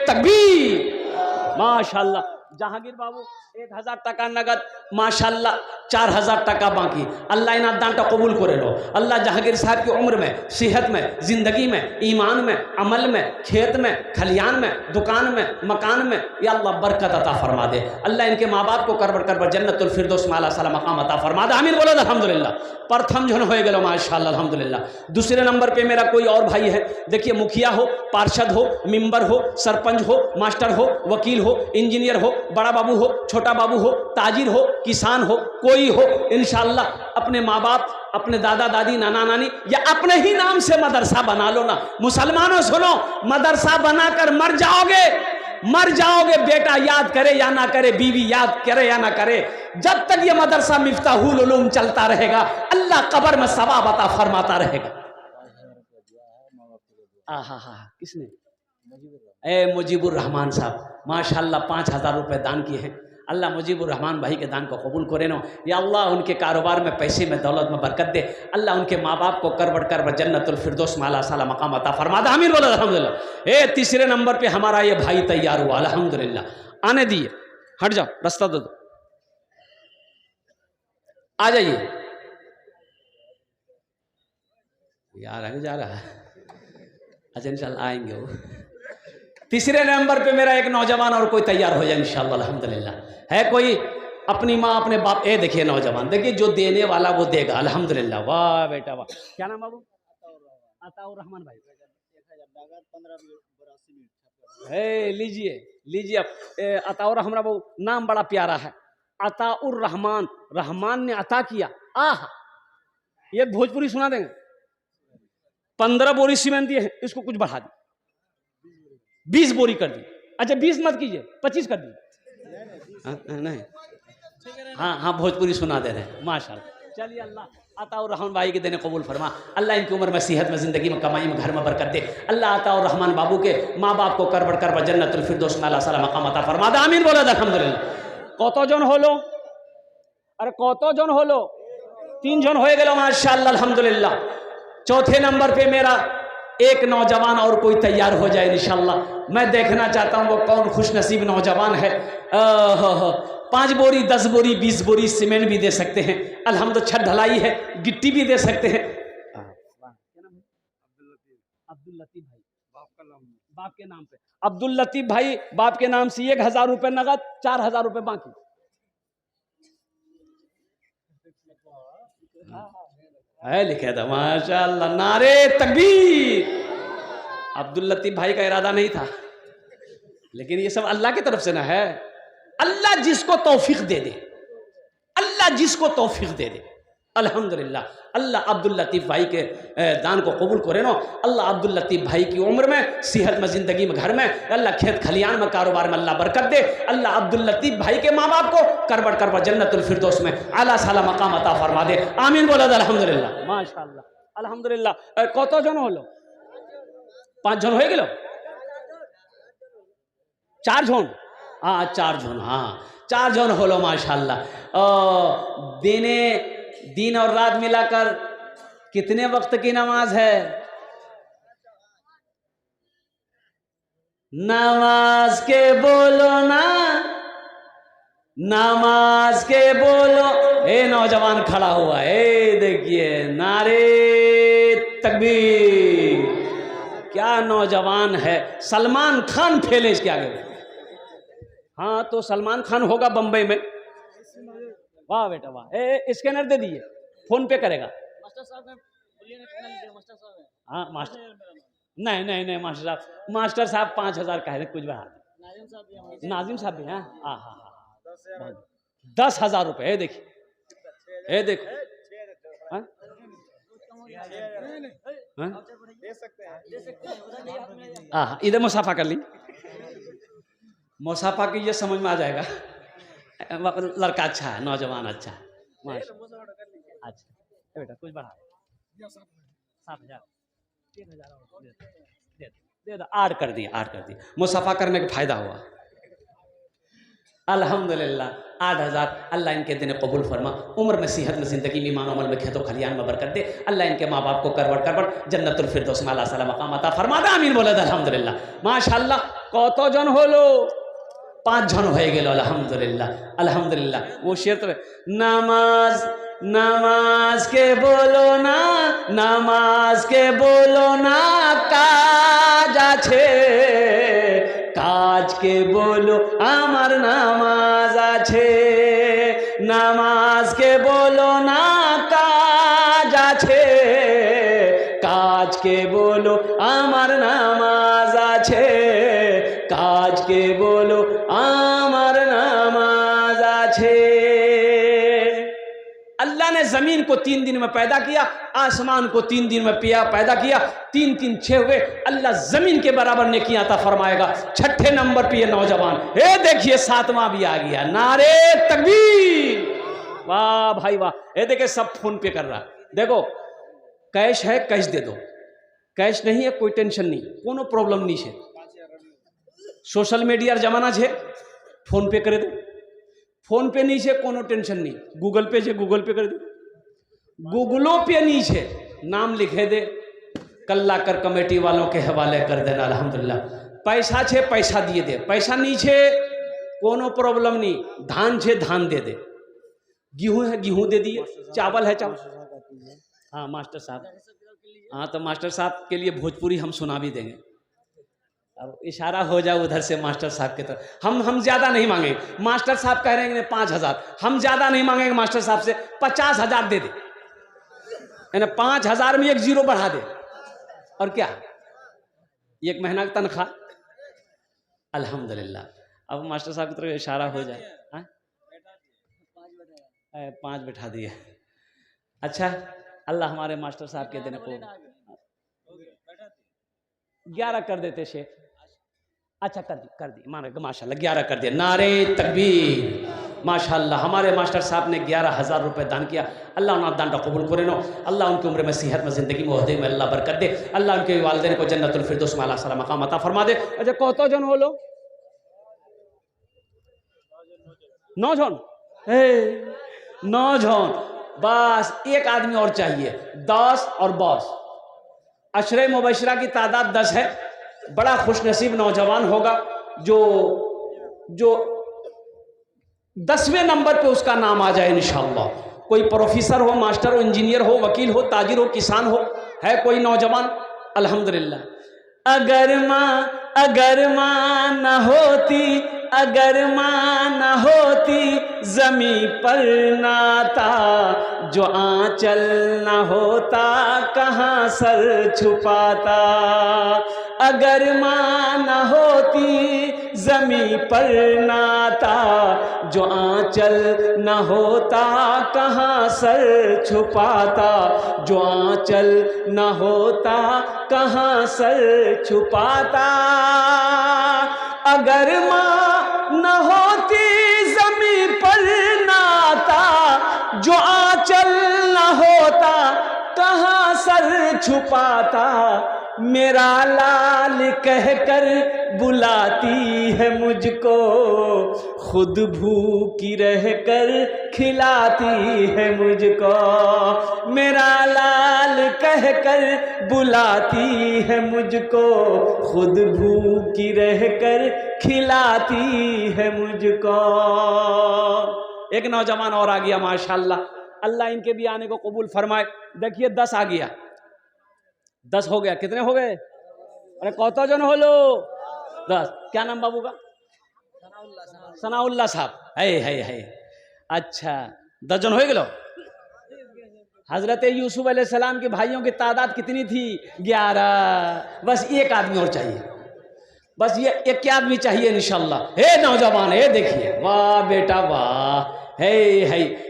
तकबीर। माशाल्लाह जहांगीर बाबू 1000 টাকা नगद, माशाल्लाह 4000 টাকা बाकी। अल्लाह इन दानटा कबूल करे लो। अल्लाह जहांगीर साहब की उम्र में, सेहत में, जिंदगी में, ईमान में, अमल में, खेत में, खलियान में, दुकान में, मकान में, या अल्लाह बरकत अता फरमा दे। अल्लाह इनके माँ बाप को करबर करबर जन्नतुल फिरदौस में आला साला मकाम अता फरमा दे। आमीन बोलो अल्हम्दुलिल्लाह। प्रथम जन हो गए माशाल्लाह अल्हम्दुलिल्लाह। दूसरे नंबर पे मेरा कोई और भाई है, देखिए मुखिया हो, पार्षद हो, मेंबर हो, सरपंच हो, मास्टर हो, वकील हो, इंजीनियर हो, बड़ा बाबू हो, छोटा बाबू हो, ताजिर हो, किसान हो, कोई हो, इंशाअल्लाह अपने माँ बाप, अपने दादा दादी, नाना नानी या अपने ही नाम से मदरसा बना लो ना। मुसलमानों सुनो, मदरसा बनाकर मर जाओगे, मर जाओगे। बेटा याद करे या ना करे, बीवी याद करे या ना करे, जब तक ये मदरसा मिफ्ताहुल उलूम चलता रहेगा अल्लाह कब्र में सवाब अता फरमाता रहेगा। किसने? मुजीबुर रहमान साहब माशाल्लाह 5000 रुपए दान किए हैं। अल्लाह मुजीबुर रहमान भाई के दान को कबूल करे नो। या अल्लाह उनके कारोबार में, पैसे में, दौलत में बरकत दे। अल्लाह उनके माँ बाप को करबड़ करबड़ जन्नतुल फिरदौस में आला साला मकाम अता फरमा दे। आमीन बोलो अल्हम्दुलिल्लाह। तीसरे नंबर पे हमारा ये भाई तैयार हुआ अल्हम्दुलिल्लाह। आने दिए, हट जाओ, रास्ता दो, आ जाइए यार, आगे जा रहा है। अच्छा इंशाल्लाह आएंगे वो। तीसरे नंबर पे मेरा एक नौजवान और कोई तैयार हो जाए इंशाल्लाह अल्हम्दुलिल्लाह। है कोई अपनी माँ अपने बाप, देखिए नौजवान, देखिए जो देने वाला वो देगा अल्हम्दुलिल्लाह। वाह बेटा वाह। क्या नाम बाबू? अताउर रहमान भाई। लीजिए लीजिए अताउर रहमान बाबू, नाम बड़ा प्यारा है, अताउर रहमान। रहमान ने अता किया। ये भोजपुरी सुना देंगे। 15 बोरी सीमेंट दिए हैं, इसको कुछ बढ़ा दी, 20 बोरी कर दी। अच्छा 20 मत कीजिए, 25 कर दी। नहीं हाँ भोजपुरी सुना दे रहे हैं माशाल्लाह। चलिए अल्लाह अताउर रहमान भाई के देने कबूल फरमा। अल्लाह इनकी उम्र में, सेहत में, जिंदगी में, कमाई में, घर में बरकत दे। अल्लाह अताउर रहमान बाबू के माँ बाप को करबड़ करबड़ जन्नतुल फिरदौस में आला साला मकाम अता फरमा दे। आमीन बोलो अल्हम्दुलिल्लाह। কতজন হলো? अरे কতজন হলো? 3 জন হয়ে গেল माशाल्लाह अल्हम्दुलिल्लाह। चौथे नंबर पे मेरा एक नौजवान और कोई तैयार हो जाए इंशाल्लाह। मैं देखना चाहता हूँ वो कौन खुश नसीब नौजवान है। 5 बोरी, 10 बोरी, 20 बोरी सीमेंट भी दे सकते हैं अल्हम्दुलिल्लाह। छत ढलाई है, गिट्टी भी दे सकते हैं। अब्दुल लतीफ भाई, बाप के नाम पे अब्दुल लतीफ भाई, बाप के नाम से 1000 रुपए नगद, 4000 रुपए बाकी। है लिखे था माशाल्लाह। नारे तकबीर। अब्दुल लतीफ भाई का इरादा नहीं था, लेकिन ये सब अल्लाह की तरफ से ना है। अल्लाह जिसको तौफीक दे दे, अल्लाह जिसको तौफीक दे दे अल्हम्दुलिल्लाह। अल्लाह अब्दुल लतीफ भाई के दान को कबूल करे नो। अल्लाह अब्दुल लतीफ भाई की उम्र में, सेहत में, जिंदगी में, घर में, अल्लाह खेत खलियान में, कारोबार में अल्लाह बरकत दे। अल्लाह अब्दुल लतीफ भाई के माँ बाप को करबड़ करबड़ जन्नतुल फिरदौस में आला साला मकाम अता फरमा दे। आमीन बोलो अल्हम्दुलिल्लाह माशाल्लाह अल्हम्दुलिल्लाह। কতজন হলো? 5 জন হয়ে গেল? 4 জন। 4 জন, 4 জন হলো माशाल्लाह। दिन और रात मिलाकर कितने वक्त की नमाज है? नमाज के बोलो ना, नमाज के बोलो। नौजवान खड़ा हुआ है, देखिए नारे तकबीर। क्या नौजवान है, सलमान खान फेले इसके आगे। तो सलमान खान होगा बंबई में। वाह बेटा वाह। स्कैनर दे दिए, फोन पे करेगा। मास्टर साहब मास्टर साहब मास्टर नहीं मास्टर साहब 5000 कह रहे, कुछ बढ़ा दे। नाजिम साहब भी हैं। 10,000 रुपए। देखिए देखो, इधर मुसाफा कर ली। मुसाफा की ये समझ में आ जाएगा। लड़का अच्छा है, नौजवान अच्छा है, अच्छा बेटा कुछ बढ़ा 7,000 दे दो, ऐड कर दिया मुसाफा करने का फायदा हुआ। अल्हम्दुलिल्लाह 8,000। अल्लाह इनके दिन कबूल फरमा, उम्र में सेहत में ज़िंदगी में ईमान अमल में खेतों खलियान में बरकत दे। अल्लाह इनके माँ बाप को करवट जन्नतुल फिरदौस में अल्लाह मकाम अता फरमा दे। आमीन बोले अल्हम्दुलिल्लाह। माशाअल्लाह कत जन हलो? 5 जन हो गए। अल्हम्दुलिल्लाह। वो शेर तो नमाज के बोलो ना, नमाज के बोलो ना काज आछे, काज के बोलो आमार नामाज आछे, नामाज के बोलो ना काज आछे, काज के बोलो आमार नामाज आछे, काज के बोलो आमार नामाज आछे। अल्लाह ने जमीन को 3 दिन में पैदा किया, आसमान को 3 दिन में पैदा किया, 3 3 6 हुए। अल्लाह जमीन के बराबर नेकियां अता फरमाएगा। 6ठे नंबर पे ये नौजवान, ये देखिए 7वां भी आ गया। नारे तकबीर, वाह भाई वाह। ये देखिए सब फोन पे कर रहा। देखो कैश है, कैश दे दो, कैश नहीं है कोई टेंशन नहीं, कोनो प्रॉब्लम नहीं है। सोशल मीडिया जमाना है, फोन पे करे दे, फोन पे नहीं है कोनो टेंशन नहीं, गूगल पे है गूगल पे कर दे, गूगलों पे नहीं है नाम लिखे दे, कल्ला कर कमेटी वालों के हवाले कर देना। अल्हम्दुलिल्लाह। पैसा छे पैसा दिए दे, पैसा नहीं छे कोनो प्रॉब्लम नहीं, धान छे धान दे दे, गेहूं है गेहूं दे दिए, चावल है चावल। हाँ मास्टर साहब, हाँ तो मास्टर साहब के लिए भोजपुरी हम सुना भी देंगे। अब इशारा हो जाए उधर से मास्टर साहब के तरफ। हम ज्यादा नहीं मांगेंगे, मास्टर साहब कह रहे हैं 5,000, हम ज्यादा नहीं मांगेंगे मास्टर साहब से, 50,000 दे दे, यानी 5,000 में 1 जीरो बढ़ा दे। और क्या 1 महीना की तनख्वाह। अल्हम्दुलिल्लाह। अब मास्टर साहब की तरफ इशारा हो जाए। 5 बैठा दिए। अच्छा अल्लाह हमारे मास्टर साहब के दिन को 11 कर देते शेख। अच्छा कर दी माशाल्लाह 11 कर दिया। नारे तकबीर। माशाल्लाह हमारे मास्टर साहब ने 11,000 रुपये दान किया। अल्लाह उन्हें दान का कबूल करे नो। अल्लाह उनकी उम्र में सेहत में ज़िंदगी में ओहदे में अल्लाह बरकत दे। अल्लाह उनके वालिदैन को जन्नतुल फिरदौस में अल्लाह मकाम अता फरमा दे। अच्छा कत जन हो लो? 9 जन। 9 जन, बस एक आदमी और चाहिए। 10 और बस। अशरे मुबशरा की तादाद 10 है। बड़ा खुशनसीब नौजवान होगा जो 10वें नंबर पे उसका नाम आ जाए इंशाअल्लाह। कोई प्रोफेसर हो, मास्टर हो, इंजीनियर हो, वकील हो, ताजिर हो, किसान हो, है कोई नौजवान अल्हम्दुलिल्लाह। अगर माँ न होती, अगर माँ न होती जमी पर नाता, जो आंचल न होता कहाँ सर छुपाता। अगर माँ न होती जमी पर नाता, जो आंचल न होता कहाँ सर छुपाता, जो आंचल न होता कहाँ सर छुपाता। अगर माँ न होती जमी पर नाता, जो आंचल न होता कहाँ सर छुपाता। मेरा लाल कहकर बुलाती है मुझको, खुद भूखी रहकर खिलाती है मुझको। मेरा लाल कहकर बुलाती है मुझको, खुद भूखी रहकर खिलाती है मुझको। एक नौजवान और आ गया माशाल्लाह। अल्लाह इनके भी आने को कबूल फरमाए। देखिए 10 आ गया, 10 हो गया। कितने हो गए? अरे कौतो जन हो लो? 10। क्या नाम बाबू का? सनाउल्लाह साहब। है अच्छा 10 जन हो गए। हजरत यूसुफ अलैहिस्सलाम के भाइयों की तादाद कितनी थी? 11। बस एक आदमी और चाहिए, बस ये एक आदमी चाहिए इंशाअल्लाह। हे नौजवान, हे देखिए, वाह बेटा वाह। है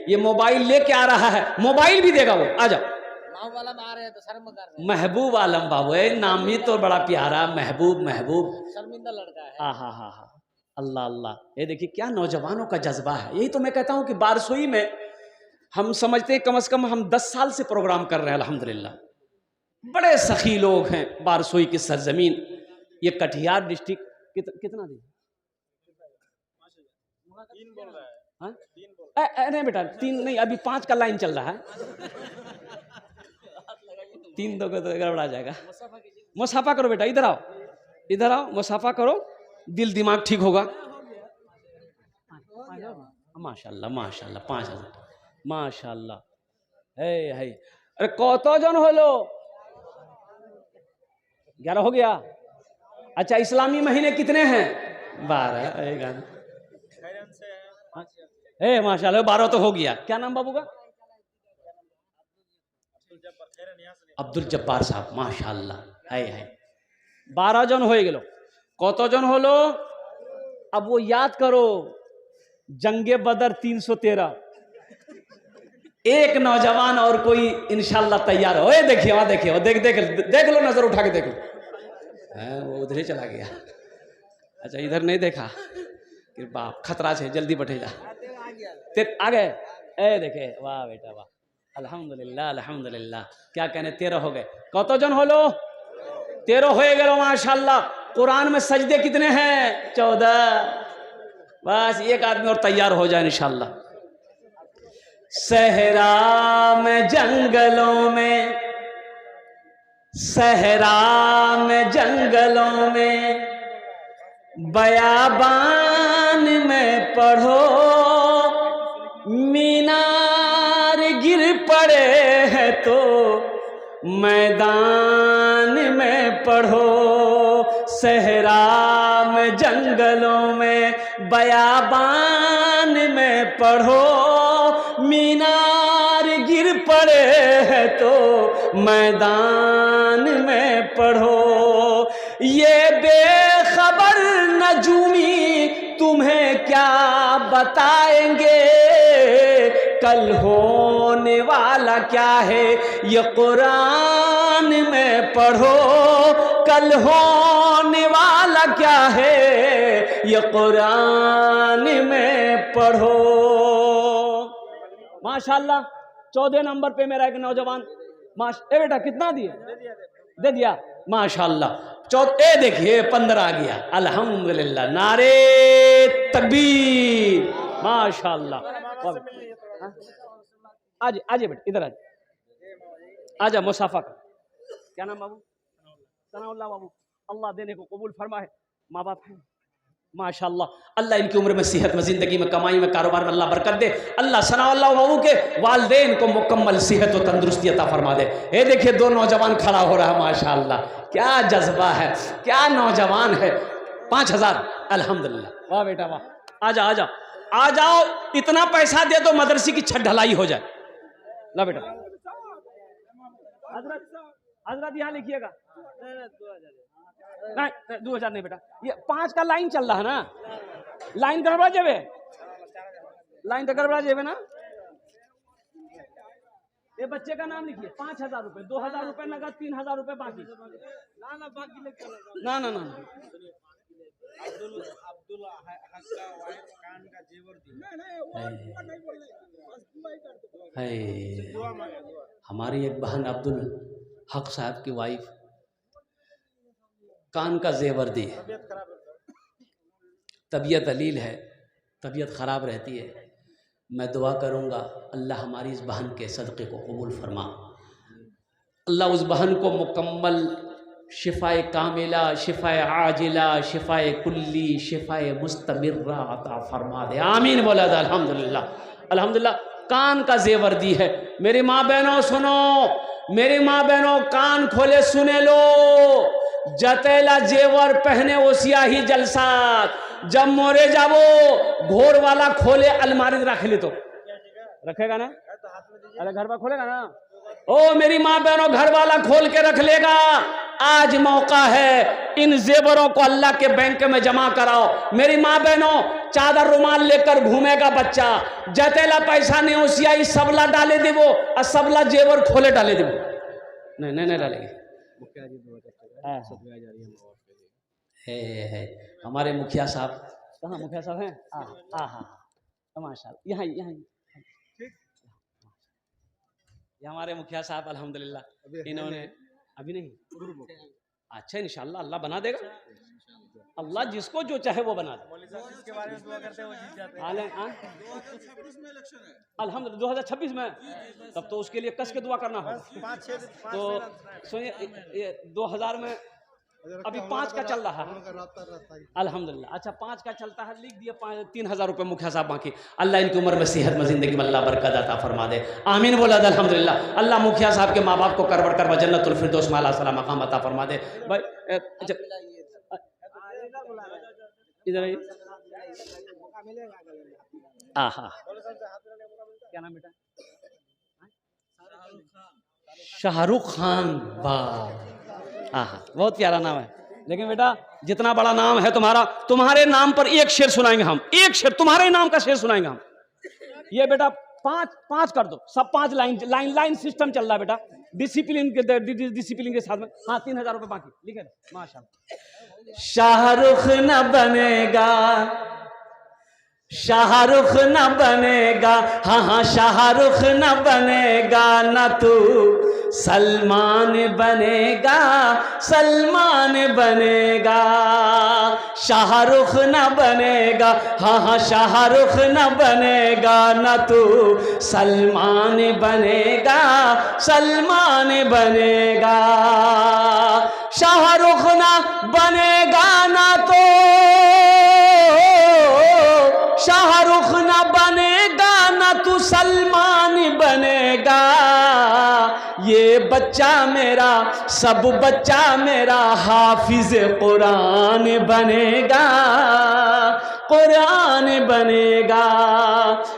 ये मोबाइल लेके आ रहा है, मोबाइल भी देगा वो। आ जाओ। महबूब आलम बाबू है नाम ही तो बड़ा प्यारा। महबूब शर्मिंदा लड़का है। हाँ। अल्लाह अल्लाह, ये देखिए क्या नौजवानों का जज्बा है। यही तो मैं कहता हूँ कि बारसोई में हम समझते हैं कम से कम हम 10 साल से प्रोग्राम कर रहे हैं अल्हम्दुलिल्लाह। बड़े सखी लोग हैं बारसोई की सरजमीन, ये कटिहार डिस्ट्रिक्ट। कितना दिन? हाँ? नहीं बेटा 3 नहीं, अभी 5 का लाइन चल रहा है। 3 दोगे तो गड़बड़ा जाएगा। मुसाफा करो बेटा, इधर आओ, इधर आओ, मुसाफा करो, दिल दिमाग ठीक होगा। माशाल्लाह माशाल्लाह, 5000 माशाल्लाह। है अरे कतो जन होलो? 11 हो गया। अच्छा इस्लामी महीने कितने हैं? 12। माशाल्लाह 12 तो हो गया। क्या नाम बाबू का? अब्दुल जब्बार साहब, माशाल्लाह। है 12 जन हो गेलो। कतो जन होलो? अब वो याद करो, जंगे बदर 313। एक नौजवान और कोई इंशाल्लाह तैयार हो। देखिए वहां, देखिए वो, देख लो, नजर उठा के देख लो। वो उधर ही चला गया। अच्छा इधर नहीं देखा कि बाप खतरा से जल्दी बैठे जा। तेरे आ गए। देखे, वाह बेटा वाह, अल्हम्दुलिल्लाह अल्हम्दुलिल्लाह। क्या कहने, 13 हो गए। कतो जन हो लो? 13 हो गए माशाल्लाह। कुरान में सजदे कितने हैं? 14। बस एक आदमी और तैयार हो जाए इंशाल्लाह। सहरा में जंगलों में, सहरा में जंगलों में, बयाबान में पढ़ो, मीनार गिर पड़े हैं तो मैदान में पढ़ो। सहरा में जंगलों में, बयाबान में पढ़ो, मीनार गिर पड़े हैं तो मैदान में पढ़ो। ये बेखबर नजूमी तुम्हें क्या बताएंगे, कल होने वाला क्या है ये कुरान में पढ़ो। कल होने वाला क्या है ये कुरान में पढ़ो। माशाल्लाह 14 नंबर पे मेरा एक नौजवान बेटा कितना दिए? दे दिया माशाल्लाह। देखिए 15 आ गया। अल्हम्दुलिल्लाह, नारे तकबीर, माशाल्लाह। आज बेटा इधर आजा, मुसाफा का। क्या नाम बाबू? सनाउल्लाह बाबू। अल्लाह देने को कबूल फरमाए। माँ बाप हैं माशाल्लाह। अल्लाह इनकी उम्र में, सेहत में, जिंदगी में, कमाई में, कारोबार में अल्लाह बरकत दे। अल्लाह सनाउल्लाह बाबू के वालिदैन को मुकम्मल सेहत और तंदुरुस्ती अता फरमा दे। ये देखिए 2 नौजवान खड़ा हो रहा है माशाल्लाह। क्या जज्बा है, क्या नौजवान है। 5000 अल्हम्दुलिल्लाह। वाह बेटा वाह। आजा आ जाओ, इतना पैसा दे दो मदरसे की छत ढलाई हो जाए। ला बेटा हजरत यहाँ लिखिएगा। नहीं 2000 नहीं बेटा, ये 5 का लाइन चल रहा है ना। लाइन गड़बड़ा जेबे, लाइन तो गड़बड़ा जेबे ना। ये बच्चे का नाम लिखिए। 5000 रुपए, 2000 रुपए नगद, 3000 रुपए बाकी। ना ना ना हमारी एक बहन अब्दुल हक साहब की वाइफ कान का जेवर दी, तबीयत अलील है, तबीयत ख़राब रहती है। मैं दुआ करूँगा अल्लाह हमारी इस बहन के सदक़े को कबूल फरमा। अल्लाह उस बहन को मुकम्मल शिफ़ाए कामिला, शिफ़ाए आजिला, शिफ़ाए कुल्ली, शिफ़ाए मुस्तमिर्रा अता फरमा दे। आमीन बोला था। अल्हम्दुलिल्लाह अल्हम्दुलिल्लाह। कान का जेवर दी है। मेरी माँ बहनों सुनो, मेरी माँ बहनों कान खोले सुने लो। जतेला जेवर पहने ओसिया ही जलसात, जब मोरे जाबो घोर वाला खोले अलमारी रख ले तो रखेगा ना। अरे घर पर खोलेगा ना। ओ मेरी माँ बहनों घर वाला खोल के रख लेगा। आज मौका है, इन जेवरों को अल्लाह के बैंक में जमा कराओ। मेरी माँ बहनों चादर रुमाल लेकर घूमेगा बच्चा, जतेला पैसा नहीं ओसिया ही सबला डाले देवो और सबला जेवर खोले डाले देवो। नहीं डालेंगे। है हमारे मुखिया साहब कहाँ मुखिया साहब हैं? हाँ हाँ, माशाल्लाह, यहाँ यहाँ ये हमारे मुखिया साहब अल्हम्दुलिल्लाह, इन्होंने अभी नहीं, अच्छा इंशाल्लाह अल्लाह बना देगा, अल्लाह जिसको जो चाहे वो बना दे। अल्हम्दुलिल्लाह 2026 में, तब तो उसके लिए कस के दुआ करना होगा। तो सुनिए, ये 2000 में अभी 5 का चल रहा है अल्हम्दुलिल्लाह। अच्छा 5 का चलता है, लिख दिया 3000 रुपये मुखिया साहब बाकी। अल्लाह इनकी उम्र में सेहत में जिंदगी में अल्लाह बरकत अता फरमा दे, आमीन बोला अल्हम्दुलिल्लाह। अल्लाह मुखिया साहब के माँ बाप को करवर करवा जन्नतुल फिरदौस में आला सला मकाम अता फरमा दे। भाई इधर आइए। हाँ, क्या नाम बेटा? शाहरुख खान, वाह, हाँ, बहुत प्यारा नाम है। लेकिन बेटा जितना बड़ा नाम है तुम्हारा, तुम्हारे नाम पर एक शेर सुनाएंगे हम, एक शेर, तुम्हारे नाम का शेर सुनाएंगे हम। ये बेटा 5 कर दो, सब 5 लाइन सिस्टम चल रहा है बेटा, डिसिप्लिन के साथ में। हाँ 3000 रुपये बाकी लिखे, माशाल्लाह। शाहरुख न बनेगा, शाहरुख न बनेगा, हाँ शाहरुख न बनेगा, न तू सलमान बनेगा, सलमान बनेगा। शाहरुख न बनेगा, हाँ शाहरुख न बनेगा, न तू सलमान बनेगा, सलमान बनेगा। शाहरुख न बनेगा ना तो, शाहरुख न बनेगा ना तू सलमान बनेगा। ये बच्चा मेरा, सब बच्चा मेरा हाफिज कुरान बनेगा, कुरान बनेगा।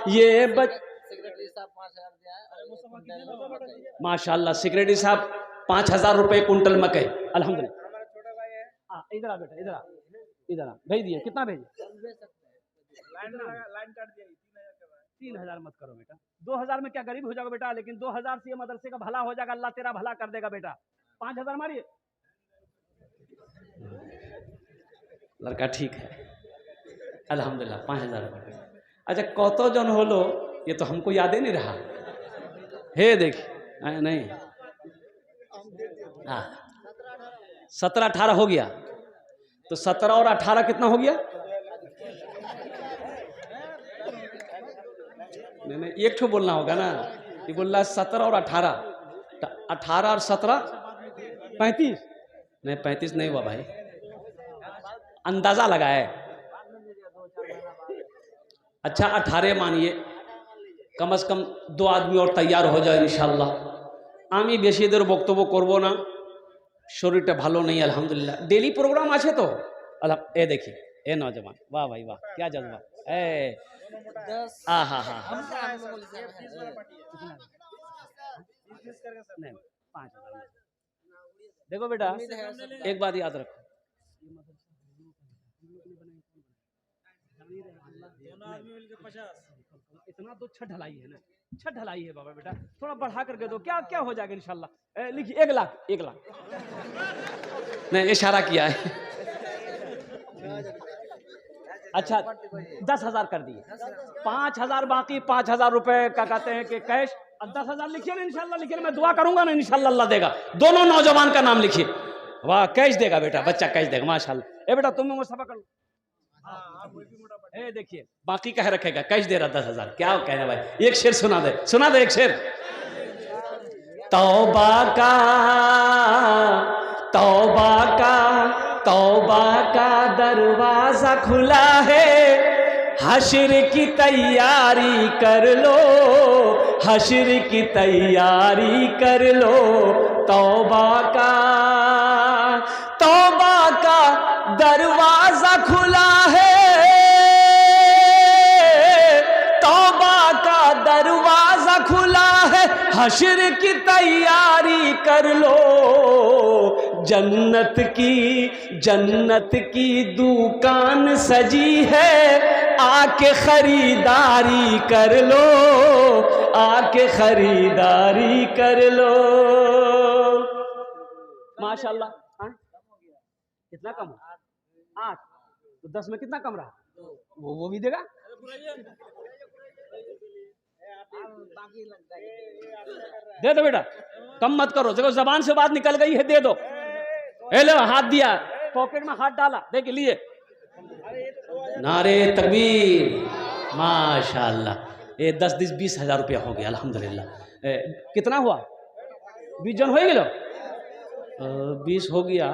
ये सेक्रेटरी साहब 5000 दिया है माशाल्लाह। सेक्रेटरी साहब 5000 रुपये कुंटल मकई, अल्हम्दुलिल्लाह। इधर आ बेटा, इधर आ, इधर आ, भेज दिए। कितना भेजिए? लाइन काट दिया, 3000 मत करो बेटा, 2000 में क्या गरीब हो जाओगे बेटा, लेकिन 2000 से मदरसे का भला हो जाएगा, अल्लाह तेरा भला कर देगा बेटा। 5000 मारिए, लड़का ठीक है अल्हम्दुलिल्लाह, 5000 रुपये। अच्छा कतो जन होलो, ये तो हमको याद ही नहीं रहा हे, देखिए नहीं, हाँ 17-18 हो गया, तो 17 और 18 कितना हो गया? नहीं, एक ठो बोलना होगा ना, ये बोल रहा 17 और 18, 18 और 17 35, नहीं 35 नहीं हुआ भाई, अंदाजा लगाए। अच्छा 18 मानिए, कम से कम 2 आदमी और तैयार हो जाए इंशाल्लाह। आमी बेशी देर बक्तव्य करबो ना, शरीरটা ভালো नहीं अल्हम्दुलिल्लाह। डेली प्रोग्राम আছে तो ए देखिए, ए नौजवान, वाह भाई वाह, क्या जज्बा, ए हाँ हाँ हाँ, नहीं 5000। देखो बेटा एक बात याद रखो, इतना तो छत ढलाई है ना, छत ढलाई है बाबा, बेटा थोड़ा बढ़ा करके दो, क्या क्या हो जाएगा इंशाल्लाह। लिखिए 1 लाख, 1 लाख नहीं, इशारा किया है। अच्छा 10,000 कर दिए, 5,000 बाकी, 5,000 रुपए का कहते हैं कि कैश, 10,000 लिखिए ना इंशाल्लाह, लिखिए मैं दुआ करूंगा ना इंशाल्लाह अल्लाह देगा। दोनों नौजवान का नाम लिखिए, वाह कैश देगा बेटा, बच्चा कैश देगा माशाल्लाह। ए बेटा तुम मुसाफा कर लो, ए देखिए बाकी कह रखेगा, कैश दे रहा 10,000, क्या कहना भाई, एक शेर सुना दे, सुना दे एक शेर। तौबा का, तौबा का, तौबा का दरवाजा खुला है, हश्र की तैयारी कर लो, हश्र की तैयारी कर लो। तौबा का, तौबा का दरवाजा खुला है, तौबा का दरवाजा खुला है, हश्र की तैयारी कर लो। जन्नत की दुकान सजी है, आके खरीदारी कर लो, आके खरीदारी कर लो। माशाल्लाह। कितना कम? 8, तो 10 में कितना कम रहा? वो भी देगा। दे दो बेटा, कम मत करो, देखो जबान से बात निकल गई है, दे दो। ए लो, हाथ दिया, पॉकेट में हाथ डाला, देखिए लिए। नारे तकबीर, माशाल्लाह। ये 10-20 हज़ार रुपया हो गया अल्हम्दुलिल्लाह। कितना हुआ? 20 जन हो गया, 20 हो गया,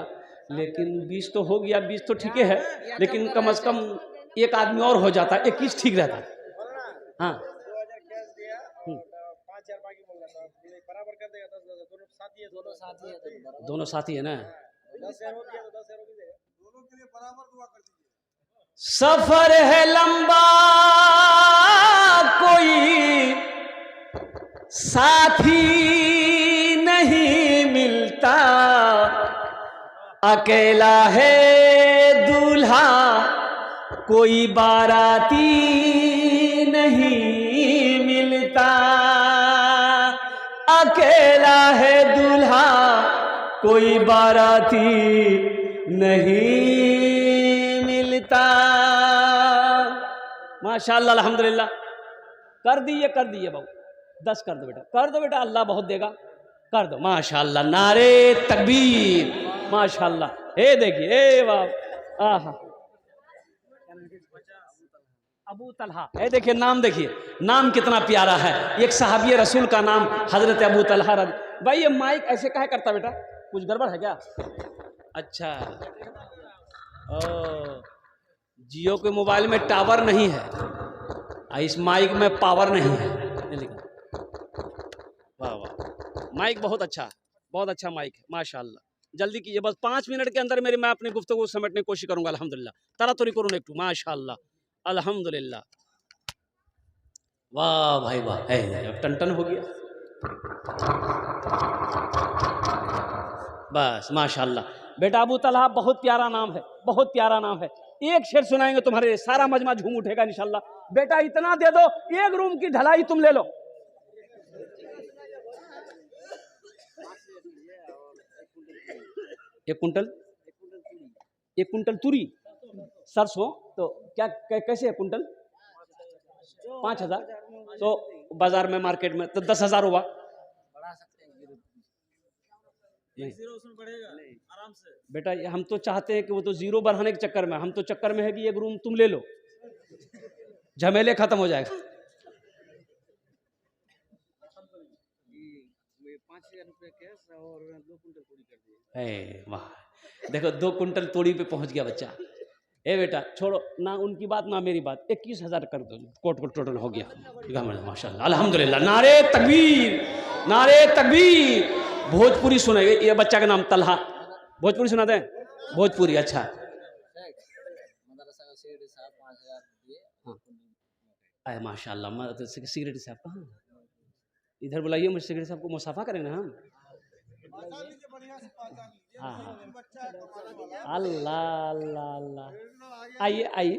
लेकिन 20 तो हो गया, 20 तो ठीक है, लेकिन कम से कम एक आदमी और हो जाता, 21 ठीक रहता। हाँ, दोनों साथी है ना। सफर है लंबा, कोई साथी नहीं मिलता, अकेला है दूल्हा, कोई बाराती नहीं मिलता, अकेला है दूल्हा, कोई बाराती नहीं मिलता। माशाअल्लाह अल्हम्दुलिल्लाह। कर दिए बाबू, 10 कर दो बेटा, कर दो बेटा, अल्लाह बहुत देगा, कर दो। माशाअल्लाह, नारे तकबीर, माशाअल्लाह। ए देखिए, ए बाप, आहा, अबू तलहा। ए देखिए नाम, देखिए नाम कितना प्यारा है। एक सहाबी रसूल का नाम हजरत अबू तलहा। भाई ये माइक ऐसे काहे करता बेटा, कुछ गड़बड़ है क्या? अच्छा, ओ, जियो के मोबाइल में टावर नहीं है, इस माइक में पावर नहीं है। वाह वाह, माइक बहुत अच्छा, बहुत अच्छा माइक है, माशाअल्लाह। जल्दी कीजिए, बस 5 मिनट के अंदर मैं अपनी गुफ्तगू समेटने की कोशिश करूंगा अल्हम्दुलिल्लाह। तारा तोरी करूँ एक, माशाअल्लाह अल्हम्दुलिल्लाह। वाह भाई वाह, है टन टन हो गया, बस माशाअल्लाह। बेटा अबू तलहा बहुत प्यारा नाम है, बहुत प्यारा नाम है। एक शेर सुनाएंगे तुम्हारे, सारा मजमा झूम उठेगा इंशाल्लाह। बेटा इतना दे दो, एक रूम की ढलाई तुम ले लो। एक कुंटल तुरी, सरसों, तो क्या कैसे है कुंटल? 5,000, तो बाजार में मार्केट में तो 10,000 हुआ। नहीं आराम से बेटा, हम तो चाहते हैं कि वो तो जीरो बढ़ाने के चक्कर में, हम तो चक्कर में है कि एक रूम तुम ले लो, झमेले खत्म हो जाएगा। 5,000 रुपये कैश और 2 कुंटल तोड़ी कर दिए। वाह, देखो 2 कुंटल तोड़ी पे पहुंच गया बच्चा। ए बेटा छोड़ो ना उनकी बात ना मेरी बात, 21,000 कर दो, कोट टोटल हो गया। माशाल्लाह अल्हम्दुलिल्लाह, नारे तकबीर, नारे तकबीर। भोजपुरी सुनाइए, ये बच्चा का नाम तलहा, भोजपुरी सुना दें, भोजपुरी। अच्छा, हाँ, माशाल्लाह। सिगरेट साहब कहाँ? इधर बुलाइए, मुझे सिगरेट साहब को मुसाफा करेंगे हम। हाँ, अल्लाह अल्लाह अल्लाह, आइए आइए,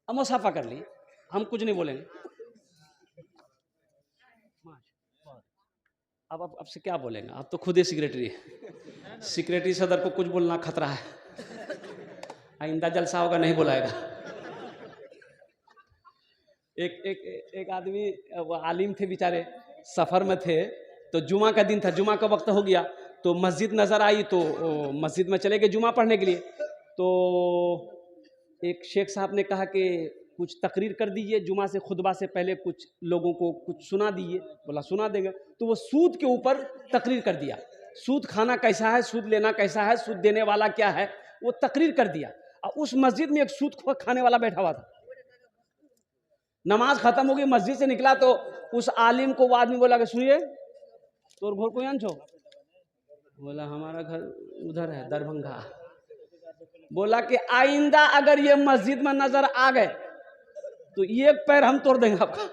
अब मुसाफा कर लिए, हम कुछ नहीं बोलेंगे। अब से क्या बोलेंगे, आप तो खुद ही सिक्रेटरी है, सिक्रेटरी सदर को कुछ बोलना खतरा है, आइंदा जलसा होगा नहीं बुलाएगा। एक आदमी, वो आलिम थे बेचारे, सफ़र में थे, तो जुमा का दिन था, जुमा का वक्त हो गया, तो मस्जिद नज़र आई, तो मस्जिद में चले गए जुमा पढ़ने के लिए। तो एक शेख साहब ने कहा कि कुछ तकरीर कर दीजिए, जुमा से खुतबा से पहले कुछ लोगों को कुछ सुना दीजिए। बोला सुना देंगे। तो वो सूद के ऊपर तकरीर कर दिया, सूद खाना कैसा है, सूद लेना कैसा है, सूद देने वाला क्या है, वो तकरीर कर दिया। और उस मस्जिद में एक सूद खाने वाला बैठा हुआ था। नमाज खत्म हो गई, मस्जिद से निकला तो उस आलिम को वो आदमी बोला कि सुनिए, तोर घर को छो? बोला हमारा घर उधर है, दरभंगा। बोला कि आइंदा अगर ये मस्जिद में नजर आ गए तो एक पैर हम तोड़ देंगे आपका।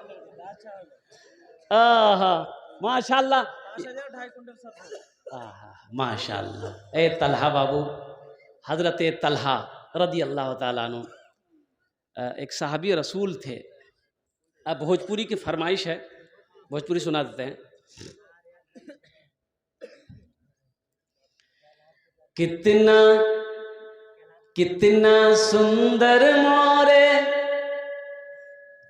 माशाल्लाह, माशाल्लाह। ए तलहा बाबू, हजरत तलहा रदी अल्लाह ताला अन्हु एक सहाबी रसूल थे। अब भोजपुरी की फरमाइश है, भोजपुरी सुना देते हैं। कितना सुंदर मोरे,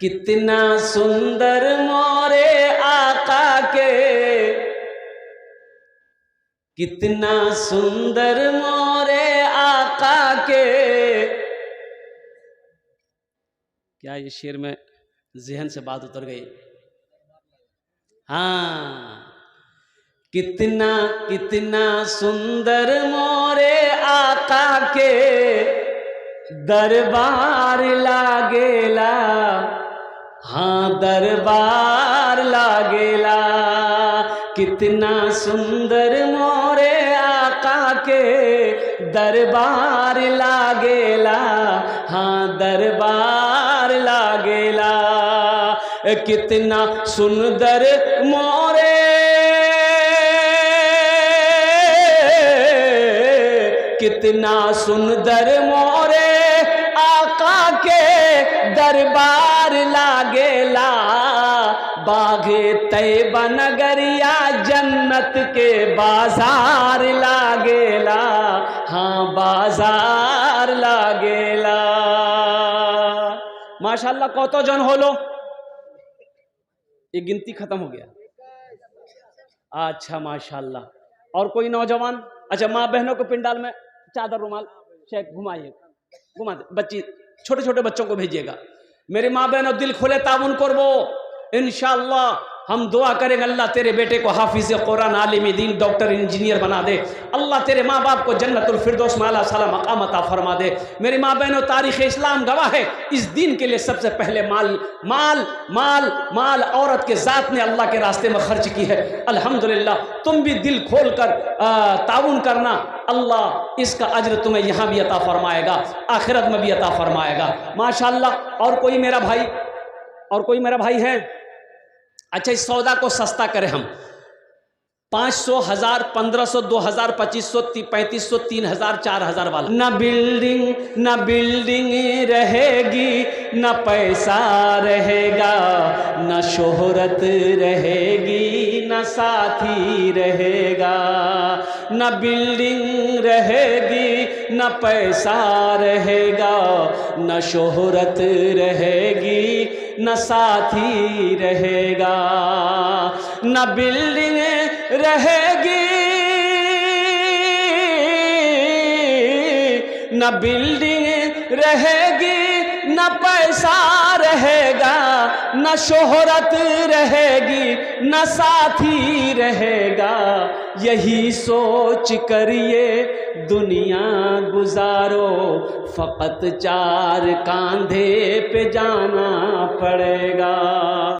कितना सुंदर मोरे आका के, कितना सुंदर मोरे आका के। क्या ये शेर में ज़हन से बात उतर गई? हाँ, कितना कितना सुंदर मोरे आका के दरबार लागेला। हाँ, दरबार लागेला। कितना सुंदर मोरे आका के दरबार लागेला। हाँ, दरबार लागेला। कितना सुंदर मोरे, कितना सुंदर मोरे आका के दरबार लागेला। बागे तैयबा नगरिया जन्नत के बाजार लागेला। हाँ, बाजार लागेला। माशाल्लाह कतो जन होलो, ये गिनती खत्म हो गया। अच्छा माशाल्लाह। और कोई नौजवान? अच्छा, माँ बहनों को पिंडाल में चादर रुमाल शेख घुमाइए, घुमा दे। बच्ची छोटे छोटे बच्चों को भेजिएगा। मेरी माँ बहनों दिल खोले ताउन करबो इंशाअल्लाह। हम दुआ करेंगे अल्लाह तेरे बेटे को हाफिज़ कुरान, आलिम दीन, डॉक्टर, इंजीनियर बना दे। अल्लाह तेरे माँ बाप को जन्नतुल फिरदौस में आला साला मकाम अता फरमा दे। मेरी माँ बहनों, तारीख़ इस्लाम गवाह है, इस दीन के लिए सबसे पहले माल माल माल माल औरत के ज़ात ने अल्लाह के रास्ते में खर्च की है। अल्हम्दुलिल्लाह, तुम भी दिल खोल कर ताउन करना। अल्लाह इसका अज्र तुम्हें यहाँ भी अता फरमाएगा, आखिरत में भी अता फरमाएगा। माशाअल्लाह। और कोई मेरा भाई, और कोई मेरा भाई है? अच्छा, इस सौदा को सस्ता करें हम। 500, 1000, 1500, 2000, 2500, 3500, 3000, 4000 वाला। न बिल्डिंग रहेगी, न पैसा रहेगा, न शोहरत रहेगी, न साथी रहेगा। न बिल्डिंग रहेगी, न पैसा रहेगा, न शोहरत रहेगी, न साथी रहेगा। न बिल्डिंग रहेगी, न बिल्डिंग रहेगी, न पैसा रहेगा, न शोहरत रहेगी, न साथी रहेगा। यही सोच कर ये दुनिया गुजारो, फकत 4 कांधे पे जाना पड़ेगा।